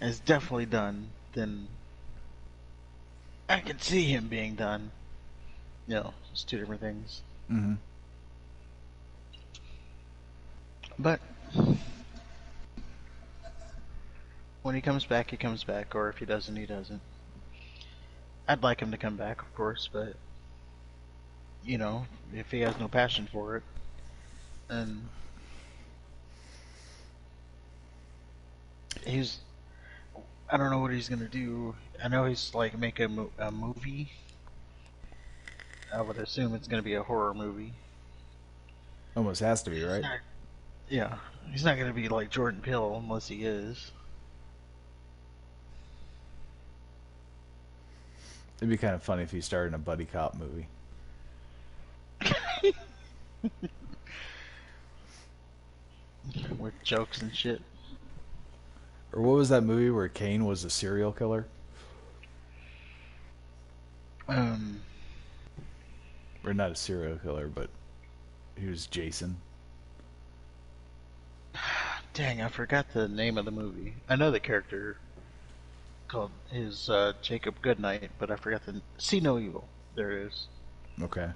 it's definitely done than I can see him being done. It's two different things. Mm-hmm. But when he comes back, he comes back, or if he doesn't, he doesn't. I'd like him to come back, of course, but if he has no passion for it, then I don't know what he's gonna do. I know he's like make a movie. I would assume it's gonna be a horror movie. Almost has to be, right? Yeah, he's not gonna be like Jordan Peele unless he is. It'd be kind of funny if he starred in a buddy cop movie. With jokes and shit. Or what was that movie where Kane was a serial killer? Or not a serial killer, but he was Jason. Dang, I forgot the name of the movie. I know the character called his Jacob Goodnight, but I forgot the See No Evil. There it is. Okay.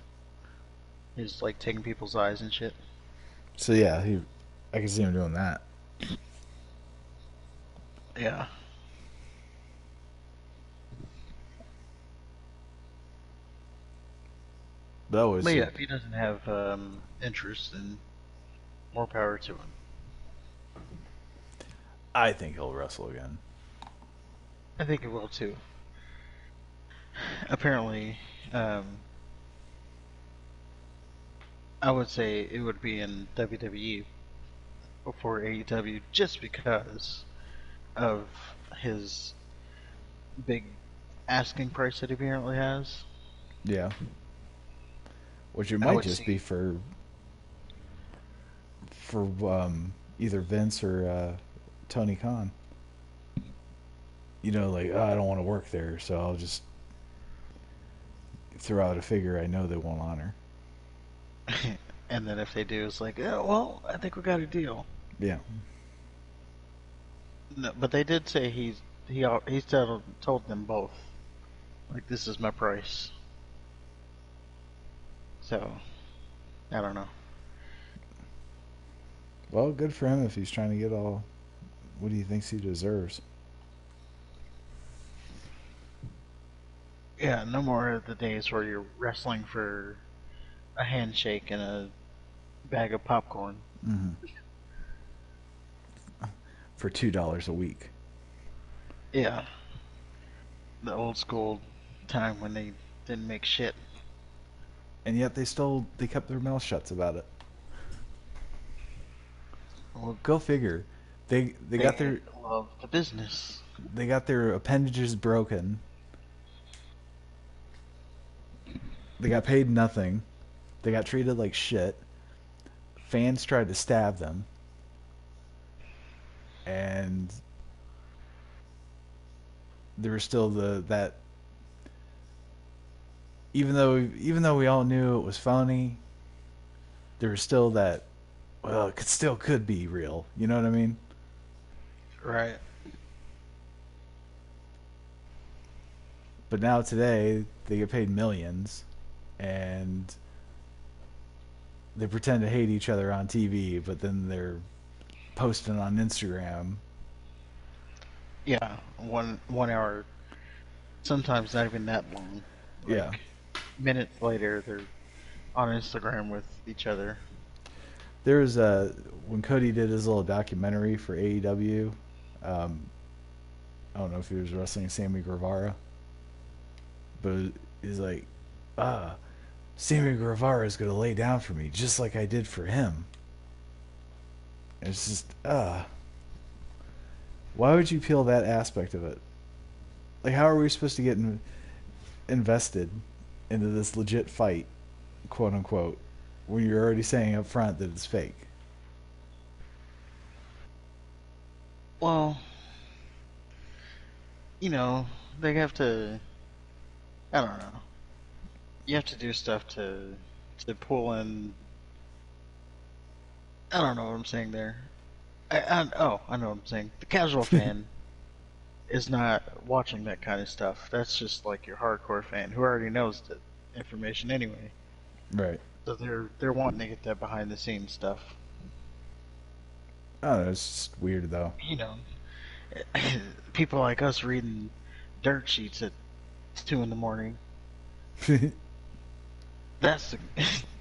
He's like taking people's eyes and shit. So yeah, I can see him doing that. Yeah. That was But yeah, a, if he doesn't have interest, then more power to him. I think he'll wrestle again. I think it will too. Apparently, um, I would say it would be in WWE before AEW just because of his big asking price that he apparently has. Yeah. Which it I might would just be see. for either Vince or Tony Khan. You know, like, oh, I don't want to work there, so I'll just throw out a figure I know they won't honor. And then if they do, it's like, oh, well, I think we got a deal. Yeah. No, but they did say he told them both like this is my price. So I don't know. Well, good for him if he's trying to get all what he thinks he deserves. Yeah, no more of the days where you're wrestling for a handshake and a bag of popcorn. Mm-hmm. For $2 a week. Yeah, the old school time when they didn't make shit. And yet they kept their mouth shuts about it. Well, Go figure. They got they their love the business. appendages broken. They got paid nothing. They got treated like shit. Fans tried to stab them, and there was still the that even though we all knew it was phony, there was still that, well, it could be real. You know what I mean? Right. But now today they get paid millions, and they pretend to hate each other on TV, but then they're posting on Instagram. Yeah, 1 hour. Sometimes not even that long. Yeah, Like minutes later, they're on Instagram with each other. there was a when Cody did his little documentary for AEW. Um, I don't know if he was wrestling Sammy Guevara, but he's like, ah, Sammy Guevara is gonna lay down for me just like I did for him. And it's just why would you peel that aspect of it? Like, how are we supposed to get invested into this legit fight, quote unquote, when you're already saying up front that it's fake? Well, they have to. I don't know. You have to do stuff to pull in. I don't know what I'm saying there. I know what I'm saying. The casual fan is not watching that kind of stuff. That's just like your hardcore fan who already knows the information anyway. Right. So they're wanting to get that behind the scenes stuff. I don't know. It's just weird though. You know, people like us reading dirt sheets at 2 in the morning. That's the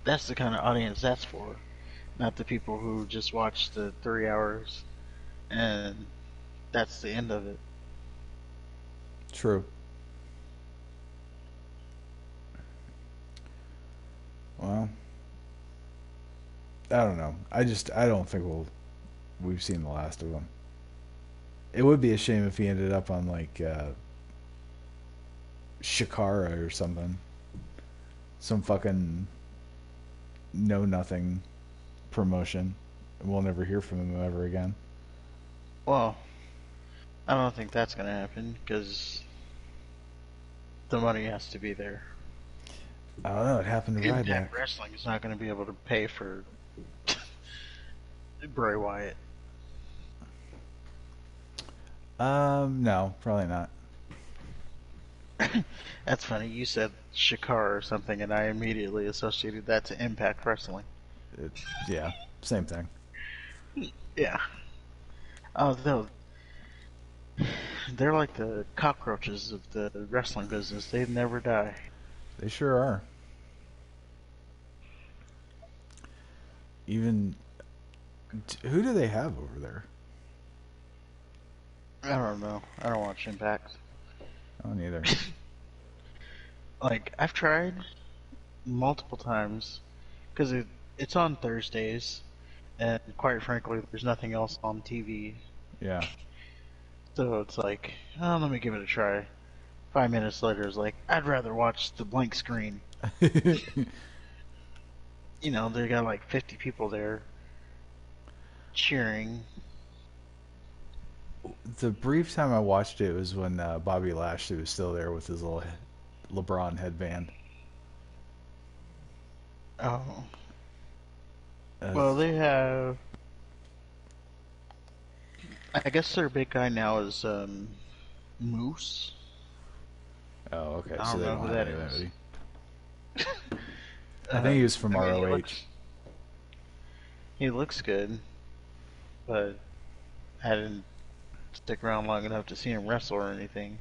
that's the kind of audience that's for, not the people who just watch the 3 hours and that's the end of it. True. Well, I don't know. I don't think we've seen the last of him. It would be a shame if he ended up on like Shikara or something, some fucking know nothing promotion, and we'll never hear from him ever again. Well, I don't think that's gonna happen because the money has to be there. I don't know. It happened to Ryback. Impact Wrestling is not going to be able to pay for Bray Wyatt. No, probably not. That's funny. You said Shakar or something, and I immediately associated that to Impact Wrestling. It, yeah, same thing. Yeah. Although They're like the cockroaches of the wrestling business. They never die. They sure are. Even who do they have over there? I don't know. I don't watch Impact. I don't either. Like, I've tried multiple times because it's on Thursdays, and quite frankly, there's nothing else on TV. Yeah. So it's like, oh, let me give it a try. 5 minutes later, it's like, I'd rather watch the blank screen. You know, they got like 50 people there cheering. The brief time I watched it was when Bobby Lashley was still there with his little LeBron headband. Oh. Uh, Well, they have. I guess their big guy now is Moose. oh, okay. I So don't they know don't who have that anybody. is. I think he was from I mean, ROH. he looks good, but I didn't stick around long enough to see him wrestle or anything.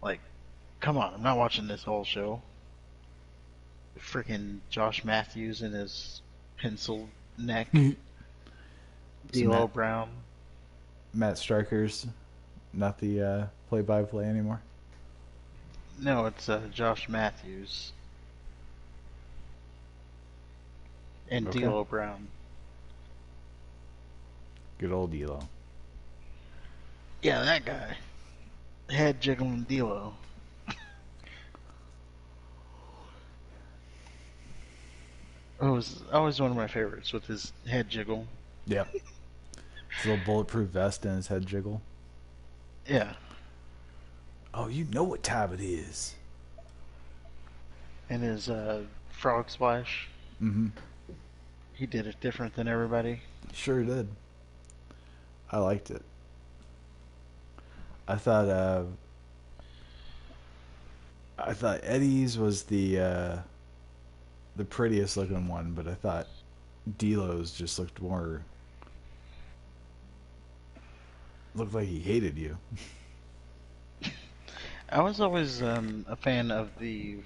Like, come on, I'm not watching this whole show. Freaking Josh Matthews and his penciled neck. So D'Lo Brown. Matt Striker's not the play-by-play anymore. No, it's Josh Matthews and Okay. D'Lo Brown. Good old D'Lo. Yeah, that guy. Head jiggling D'Lo. It was always one of my favorites with his head jiggle. Yep. His little bulletproof vest and his head jiggle. Yeah. Oh, you know what time it is. And his frog splash. Mm-hmm. He did it different than everybody. Sure did. I liked it. I thought Eddie's was the prettiest looking one, but I thought D'Lo's just looked like he hated you. I was always a fan of the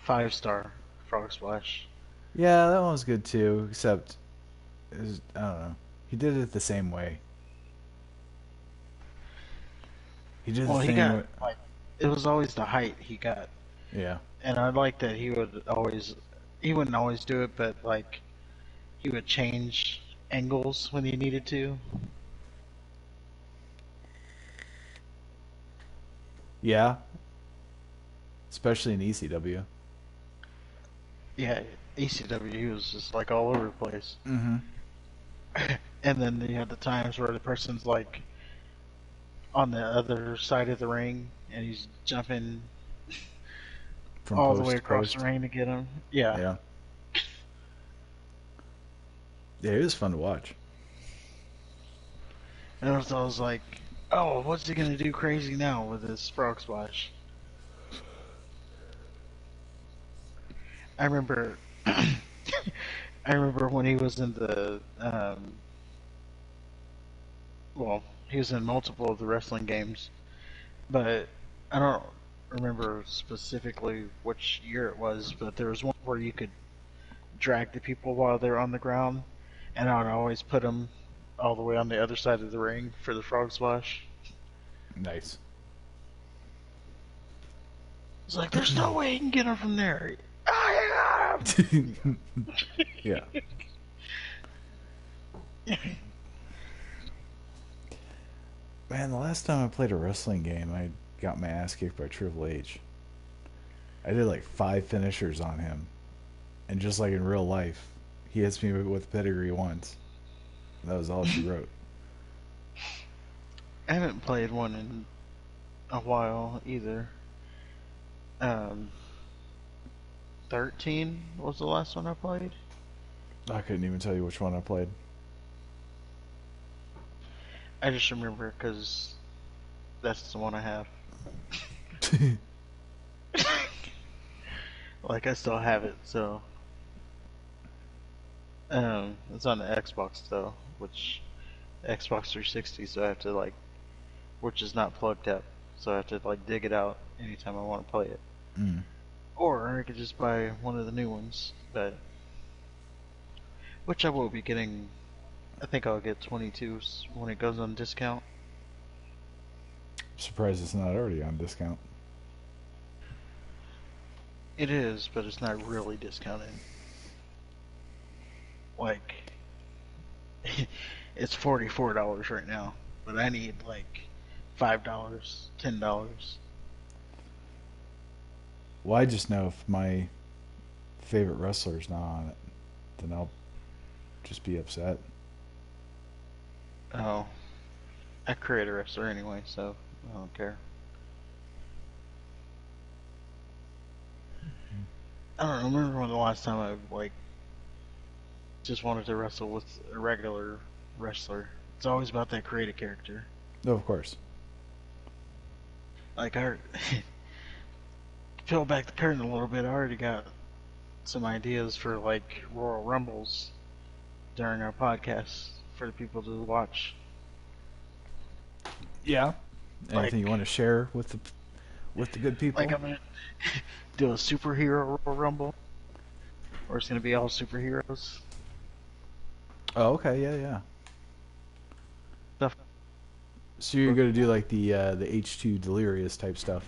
5-star frog splash. Yeah, that one was good too, except I don't know. He did it the same way. He did Well, the he thing got with, like it was always the height he got, yeah. and I liked that he wouldn't always do it, but like he would change angles when he needed to. Yeah, especially in ECW. Yeah, ECW was just like all over the place. Mm-hmm. And then you had the times where the person's like on the other side of the ring and he's jumping From all post the way to across post. the ring to get him. Yeah. Yeah. Yeah, it was fun to watch. And I was always like, oh, what's he gonna do crazy now with this frog splash? I remember, I remember when he was in the, well, he was in multiple of the wrestling games, but I don't remember specifically which year it was, but there was one where you could drag the people while they're on the ground, and I would always put them all the way on the other side of the ring for the frog splash. Nice. It's like, there's no way you can get him from there. I got him! Yeah. Man, the last time I played a wrestling game, I got my ass kicked by Triple H. I did like 5 finishers on him. And just like in real life, he hits me with pedigree once. That was all she wrote. I haven't played one in a while either. 13 was the last one I played. I couldn't even tell you which one I played. I just remember because that's the one I have. Like, I still have it, so. It's on the Xbox though, which Xbox 360, so I have to like, which is not plugged up, so I have to like dig it out anytime I want to play it. Mm. Or I could just buy one of the new ones, but which I will be getting. I think I'll get 22s when it goes on discount. I'm surprised it's not already on discount. It is, but it's not really discounted. Like, it's $44 right now, but I need like $5, $10. Well, I just know if my favorite wrestler's not on it, then I'll just be upset. Oh, I create a wrestler anyway, so I don't care. I don't remember when the last time I like just wanted to wrestle with a regular wrestler. It's always about that create a character. No, of course. Like I peel back the curtain a little bit. I already got some ideas for like Royal Rumbles during our podcast for the people to watch. Yeah. Anything Like, you want to share with the good people? like I'm gonna do a superhero Royal Rumble, or it's gonna be all superheroes. Oh, okay, yeah. Stuff. So you're gonna do like the H2 Delirious type stuff.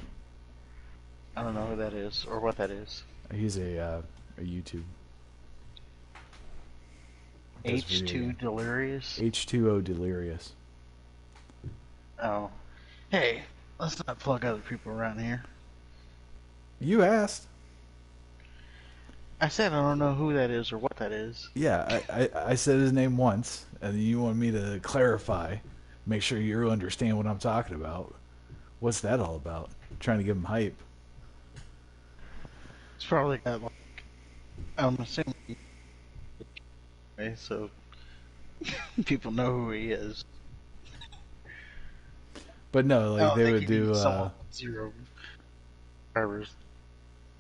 I don't know who that is or what that is. He's a YouTube. H2 Delirious. H2O Delirious. Oh, hey, let's not plug other people around here. You asked. I said I don't know who that is or what that is. Yeah, I said his name once, and you want me to clarify, make sure you understand what I'm talking about. What's that all about? Trying to give him hype. It's probably got like, I'm assuming, okay, so people know who he is. But no, I like don't they think would he do. needs someone with zero drivers.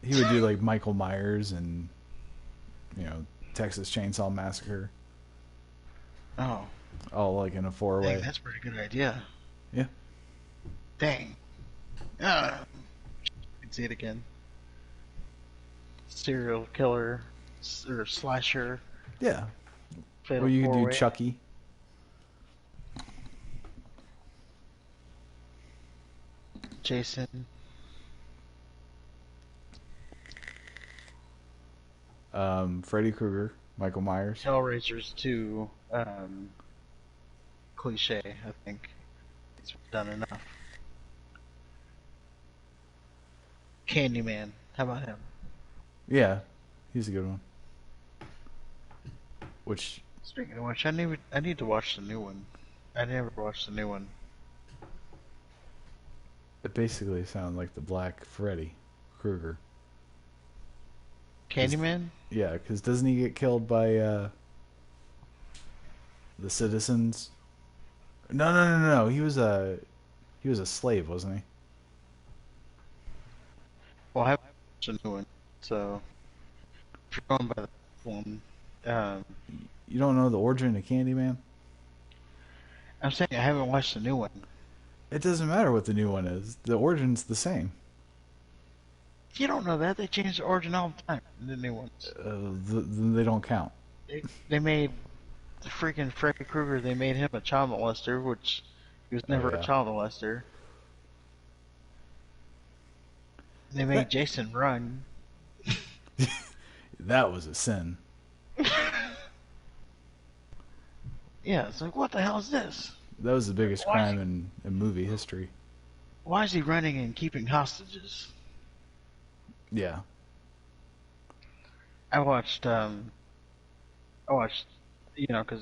He would do like Michael Myers and Texas Chainsaw Massacre, Oh, all like in a four-way. dang, that's a pretty good idea. Yeah. Dang. I can see it again. Serial killer or slasher. Yeah. Fatal Or you could do four-way. Chucky. Jason. Freddy Krueger, Michael Myers. Hellraiser's too cliche, I think. It's done enough. Candyman. How about him? Yeah, he's a good one. Which Speaking of which, I need to watch the new one. I never watched the new one. it basically sounds like the Black Freddy Krueger. Candyman? Yeah, because doesn't he get killed by the citizens? No. He was a slave, wasn't he? Well, I haven't watched the new one, so if you're going by the one, You don't know the origin of Candyman? I'm saying I haven't watched the new one. It doesn't matter what the new one is. The origin's the same. You don't know that. They change the origin all the time in the new ones. Then they don't count. They made the freaking Freddy Krueger, they made him a child molester, which he was never yeah. a child molester. They made Jason run. That was a sin. Yeah, it's like, what the hell is this? That was the biggest Why- crime in movie history. Why is he running and keeping hostages? Yeah. I watched, because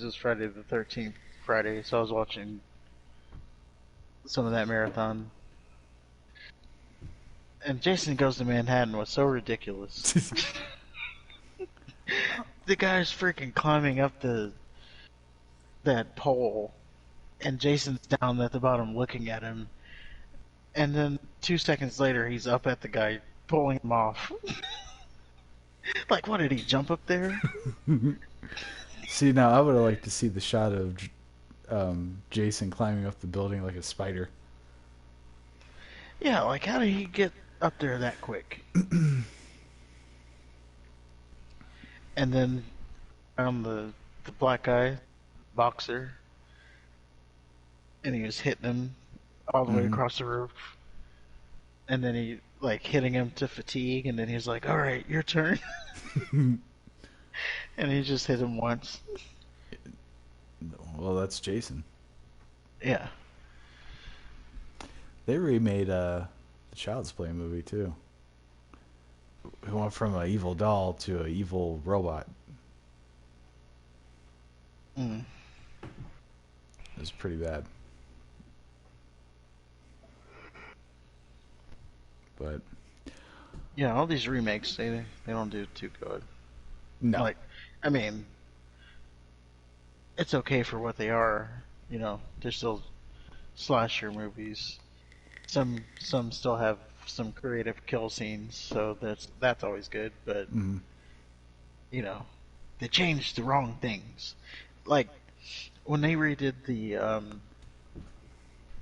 it's Friday the 13th Friday, so I was watching some of that marathon. And Jason Goes to Manhattan was so ridiculous. The guy's freaking climbing up that pole, and Jason's down at the bottom looking at him. And then 2 seconds later, he's up at the guy pulling him off. Like, what, did he jump up there? See, now I would have liked to see the shot of Jason climbing up the building like a spider. Yeah, like how did he get up there that quick? And then found the black guy boxer, and he was hitting him all the way Mm-hmm. across the roof. And then he like hitting him to fatigue, and then he's like, "All right, your turn." And he just hit him once. Well, that's Jason. Yeah. They remade the Child's Play movie too. It went from an evil doll to an evil robot. Mm. It was pretty bad. But Yeah, all these remakes they don't do too good. no. Like, I mean, it's okay for what they are. You know, they're still slasher movies. Some still have some creative kill scenes, so that's always good. But Mm-hmm. you know, they changed the wrong things. Like when they redid the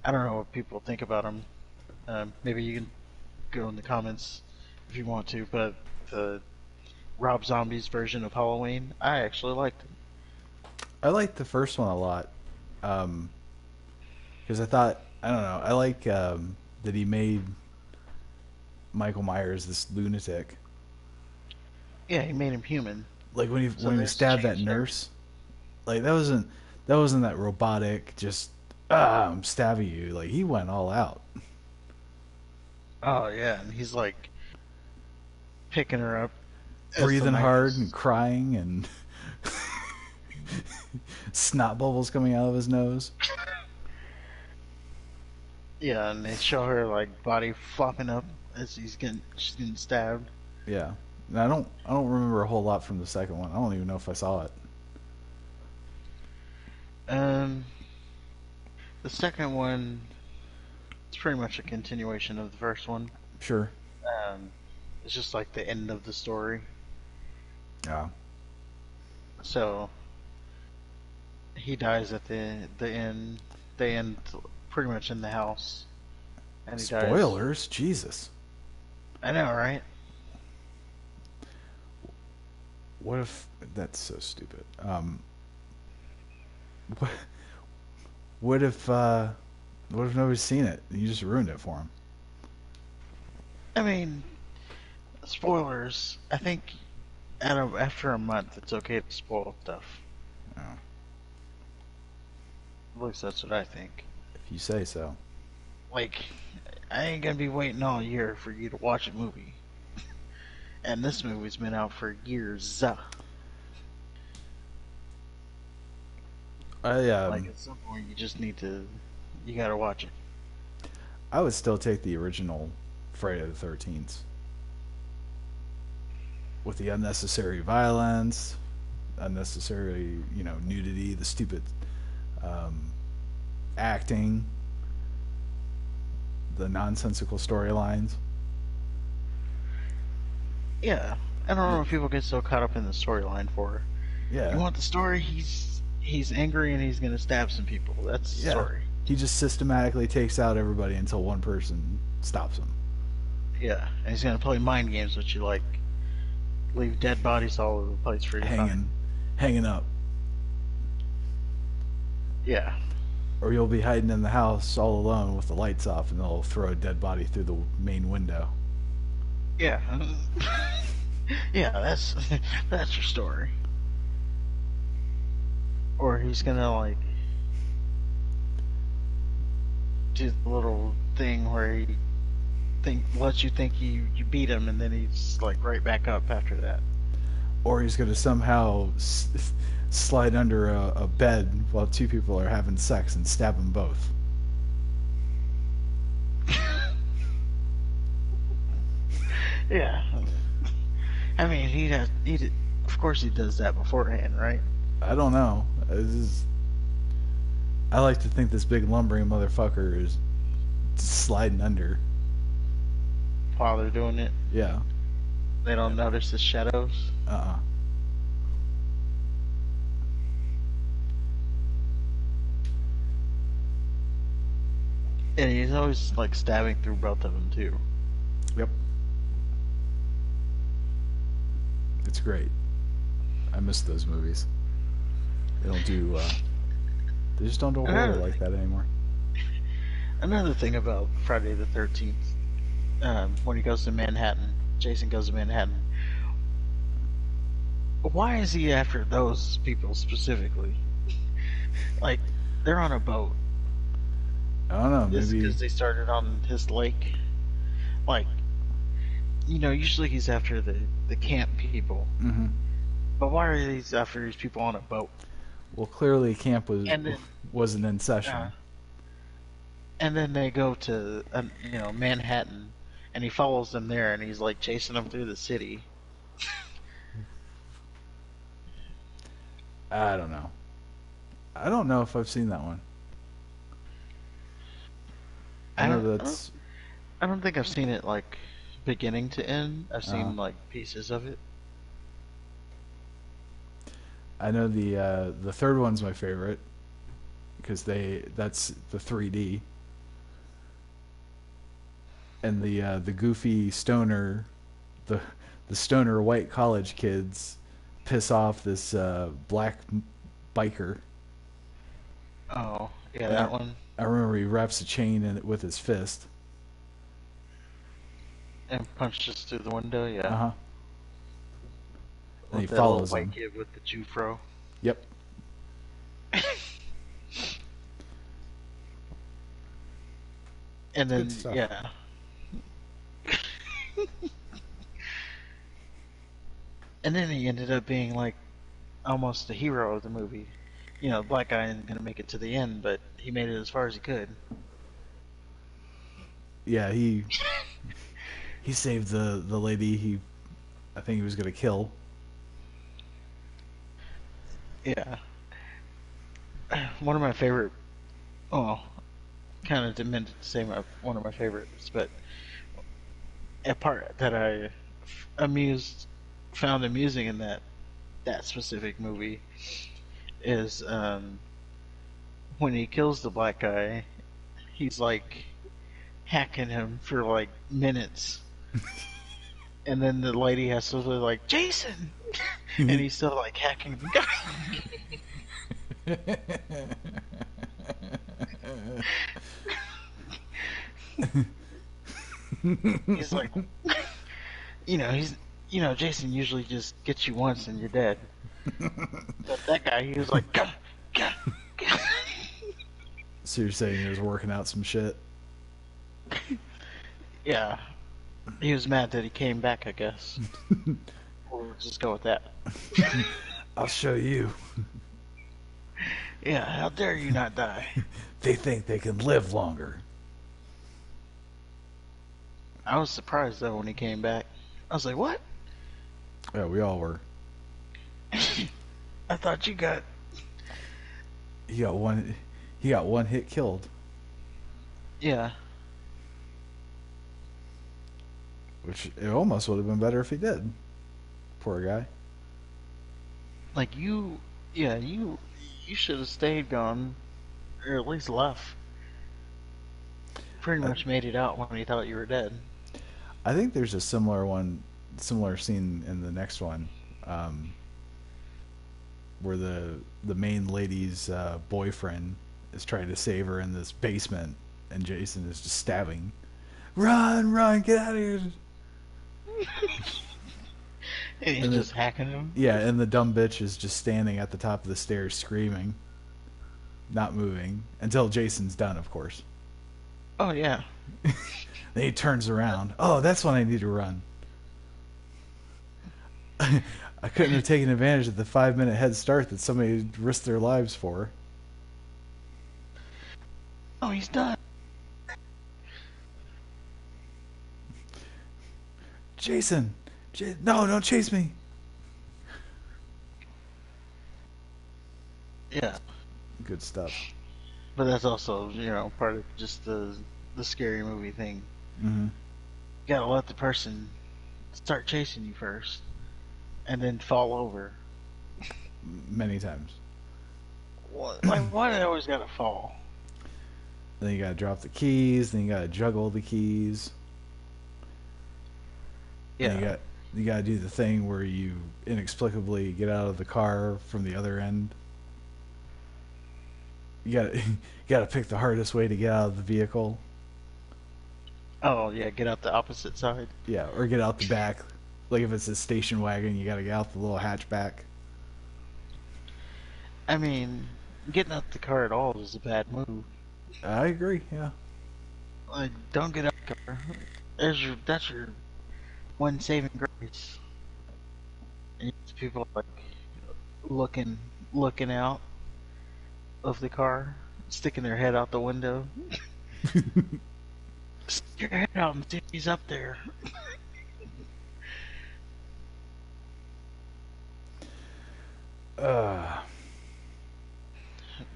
I don't know what people think about them. Maybe you can go in the comments if you want to, but the Rob Zombie's version of Halloween, I actually liked it. I liked the first one a lot. Because I thought, I don't know, I like that he made Michael Myers this lunatic. Yeah, he made him human, Like when he so when he this stabbed that changed everything. nurse, like that wasn't that robotic just I'm stabbing you. Like he went all out. Oh yeah, and he's like picking her up as the Breathing knife hard and is. crying and snot bubbles coming out of his nose. Yeah, and they show her like body flopping up as she's getting stabbed. Yeah. And I don't remember a whole lot from the second one. I don't even know if I saw it. Um, the second one is pretty much a continuation of the first one. Sure. Um, it's just like the end of the story. Yeah. So he dies at the end. They end pretty much in the house, and he dies. Spoilers, Jesus. I know, right? What if that's so stupid? What, what if what if nobody's seen it? You just ruined it for him. I mean, spoilers. I think after a month, it's okay to spoil stuff. Oh, At least that's what I think. if you say so. Like, I ain't gonna be waiting all year for you to watch a movie. And this movie's been out for years. I Like, at some point, you gotta watch it. I would still take the original Friday the 13th with the unnecessary violence, unnecessary nudity, the stupid um, acting, the nonsensical storylines. Yeah, I don't know what people get so caught up in the storyline for. You Yeah, want the story? He's angry and he's gonna stab some people. That's the yeah. story. He just systematically takes out everybody until one person stops him. Yeah, and he's gonna play mind games with you, like leave dead bodies all over the place for you to find. Hanging up. Yeah, Or you'll be hiding in the house all alone with the lights off and they'll throw a dead body through the main window. yeah, yeah. That's your story. Or he's gonna like do the little thing where he lets you think you beat him, and then he's like right back up after that. Or he's going to somehow slide under a bed while two people are having sex and stab them both. Yeah, I mean of course he does that beforehand, right? I don't know. I like to think this big lumbering motherfucker is sliding under. While they're doing it, Yeah. they don't notice the shadows. And he's always like stabbing through both of them too. Yep, it's great. I miss those movies. They don't do. They just don't do horror Another like thing, that anymore. another thing about Friday the 13th, when he goes to Manhattan, Jason goes to Manhattan. Why is he after those people specifically? Like, they're on a boat. I don't know. Is it Maybe. because they started on his lake? Like, usually he's after the camp people. Hmm. But why are these after these people on a boat? Well, clearly camp And then, wasn't in uh, session. and then they go to Manhattan, and he follows them there, and he's like chasing them through the city. I don't know. I don't know if I've seen that one. I I know don't, I don't, that's. I don't think I've seen it like beginning to end. I've Uh, seen like pieces of it. I know the third one's my favorite because that's the 3D, and the goofy stoner, the the stoner white college kids piss off this black biker. Oh, yeah, And that one. I remember he wraps a chain in it with his fist. And punches through the window, Uh yeah. huh. And he With that little follows white him. kid with the Jufro. Yep. And It's good then, stuff. yeah. And then he ended up being like almost the hero of the movie. The black guy isn't gonna make it to the end, but he made it as far as he could. Yeah, he saved the lady I think he was gonna kill. Yeah. One of my favorite, well, kind of meant to say one of my favorites, but a part that I amused, found amusing in that specific movie is when he kills the black guy, he's like hacking him for like minutes, and then the lady has to be like Jason, and he's still like hacking the guy. He's like, he's Jason usually just gets you once and you're dead, but that guy he was like, gah, gah, gah. So you're saying he was working out some shit? Yeah, he was mad that he came back, I guess. We'll just go with that. I'll show you. Yeah, how dare you not die? They think they can live longer. I was surprised though when he came back. I was like, what? Yeah, we all were. I thought you got. He got one. He got one hit killed. Yeah. Which it almost would have been better if he did. Poor guy. Like yeah, you should have stayed gone, or at least left. Pretty I, much made it out when he thought you were dead. I think there's a similar scene in the next one, um, where the main lady's boyfriend is trying to save her in this basement, and Jason is just stabbing. Run, run, get out of here! And he's And just hacking him. yeah, and the dumb bitch is just standing at the top of the stairs screaming, not moving until Jason's done, of course. Oh yeah. Then he turns around. Oh, that's when I need to run. I couldn't have taken advantage of the 5 minute head start that somebody risked their lives for. Oh, he's done. Jason, no, don't chase me. Yeah. Good stuff. But that's also part of just the scary movie thing. Mm-hmm. You gotta let the person start chasing you first, and then fall over. Many times. Like, why do they always gotta fall? Then you gotta drop the keys. Then you gotta juggle the keys. Then Yeah. you gotta do the thing where you inexplicably get out of the car from the other end. You gotta pick the hardest way to get out of the vehicle. Oh, yeah, get out the opposite side. Yeah, or get out the back. Like if it's a station wagon, you gotta get out the little hatchback. I mean, getting out the car at all is a bad move. I agree. Yeah. Like, don't get out the car. That's your one saving grace. And people like looking looking out of the car, sticking their head out the window. Stick your head out and see if he's up there. uh,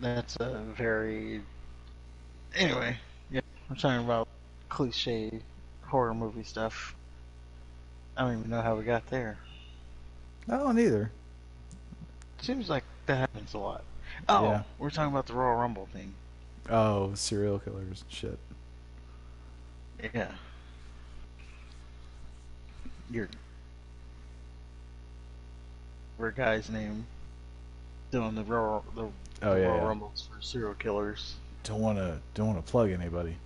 That's a very. Anyway, yeah, I'm talking about cliche horror movie stuff. I don't even know how we got there. I don't either. Seems like that happens a lot. Oh, Yeah. we're talking about the Royal Rumble thing. Oh, serial killers and shit. Yeah. Your guy's name doing the Oh yeah, Royal yeah. Rumbles for serial killers. Don't wanna plug anybody.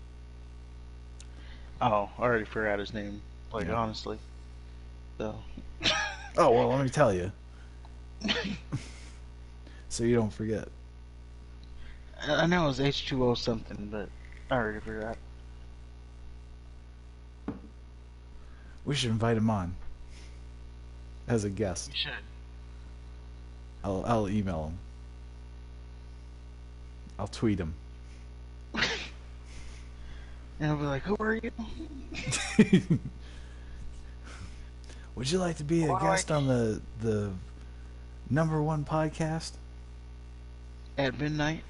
Oh, I already forgot his name. Like Yeah. honestly. So. Oh well, let me tell you, so you don't forget. I know it was H2O something, but I already forgot. We should invite him on as a guest. You should. I'll email him. I'll tweet him. And I'll be like, who are you? Would you like to be a guest on the #1 podcast At midnight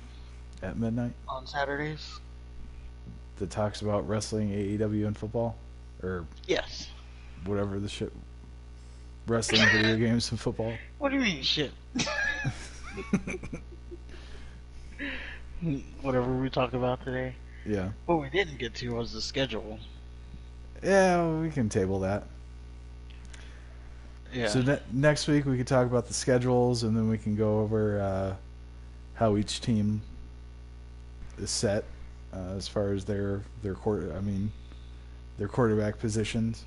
at midnight on Saturdays? that talks about wrestling, AEW, and football, or Yes. whatever the shit, wrestling, video games, and football? What do you mean, shit? Whatever we talk about today. Yeah. What we didn't get to was the schedule. Yeah, we can table that. Yeah. So next week we could talk about the schedules, and then we can go over how each team is set as far as their quarterback positions.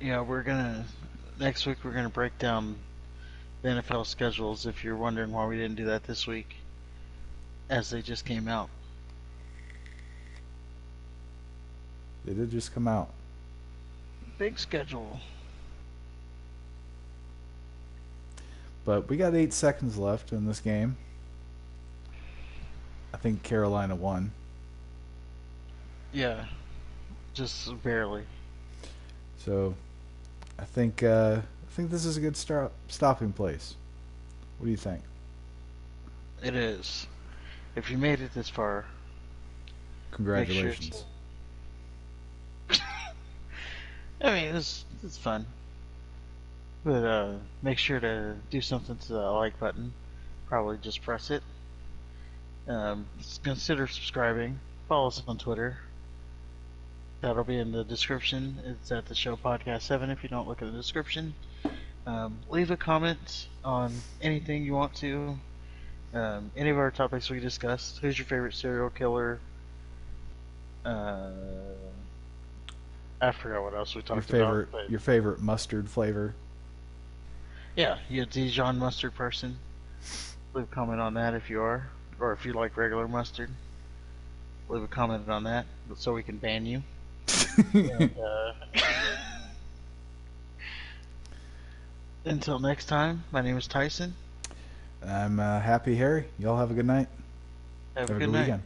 Yeah, next week we're gonna break down the NFL schedules. If you're wondering why we didn't do that this week, as they just came out. They did just come out. Big schedule. But we got 8 seconds left in this game. I think Carolina won. Yeah, just barely. So I think this is a good stopping place. What do you think? It is. If you made it this far, Congratulations. I mean, it's fun. But make sure to do something to the like button. Probably just press it. Consider subscribing. Follow us on Twitter. That'll be in the description. It's at the show podcast 7 if you don't look at the description. Leave a comment on anything you want to. Any of our topics we discussed. Who's your favorite serial killer? I forgot what else we talked about. But Your favorite mustard flavor. yeah, you a Dijon mustard person. Leave a comment on that if you are. Or if you like regular mustard. Leave a comment on that so we can ban you. And, until next time, my name is Tyson. I'm Happy Harry. Y'all have a good night. Have a good good night. weekend.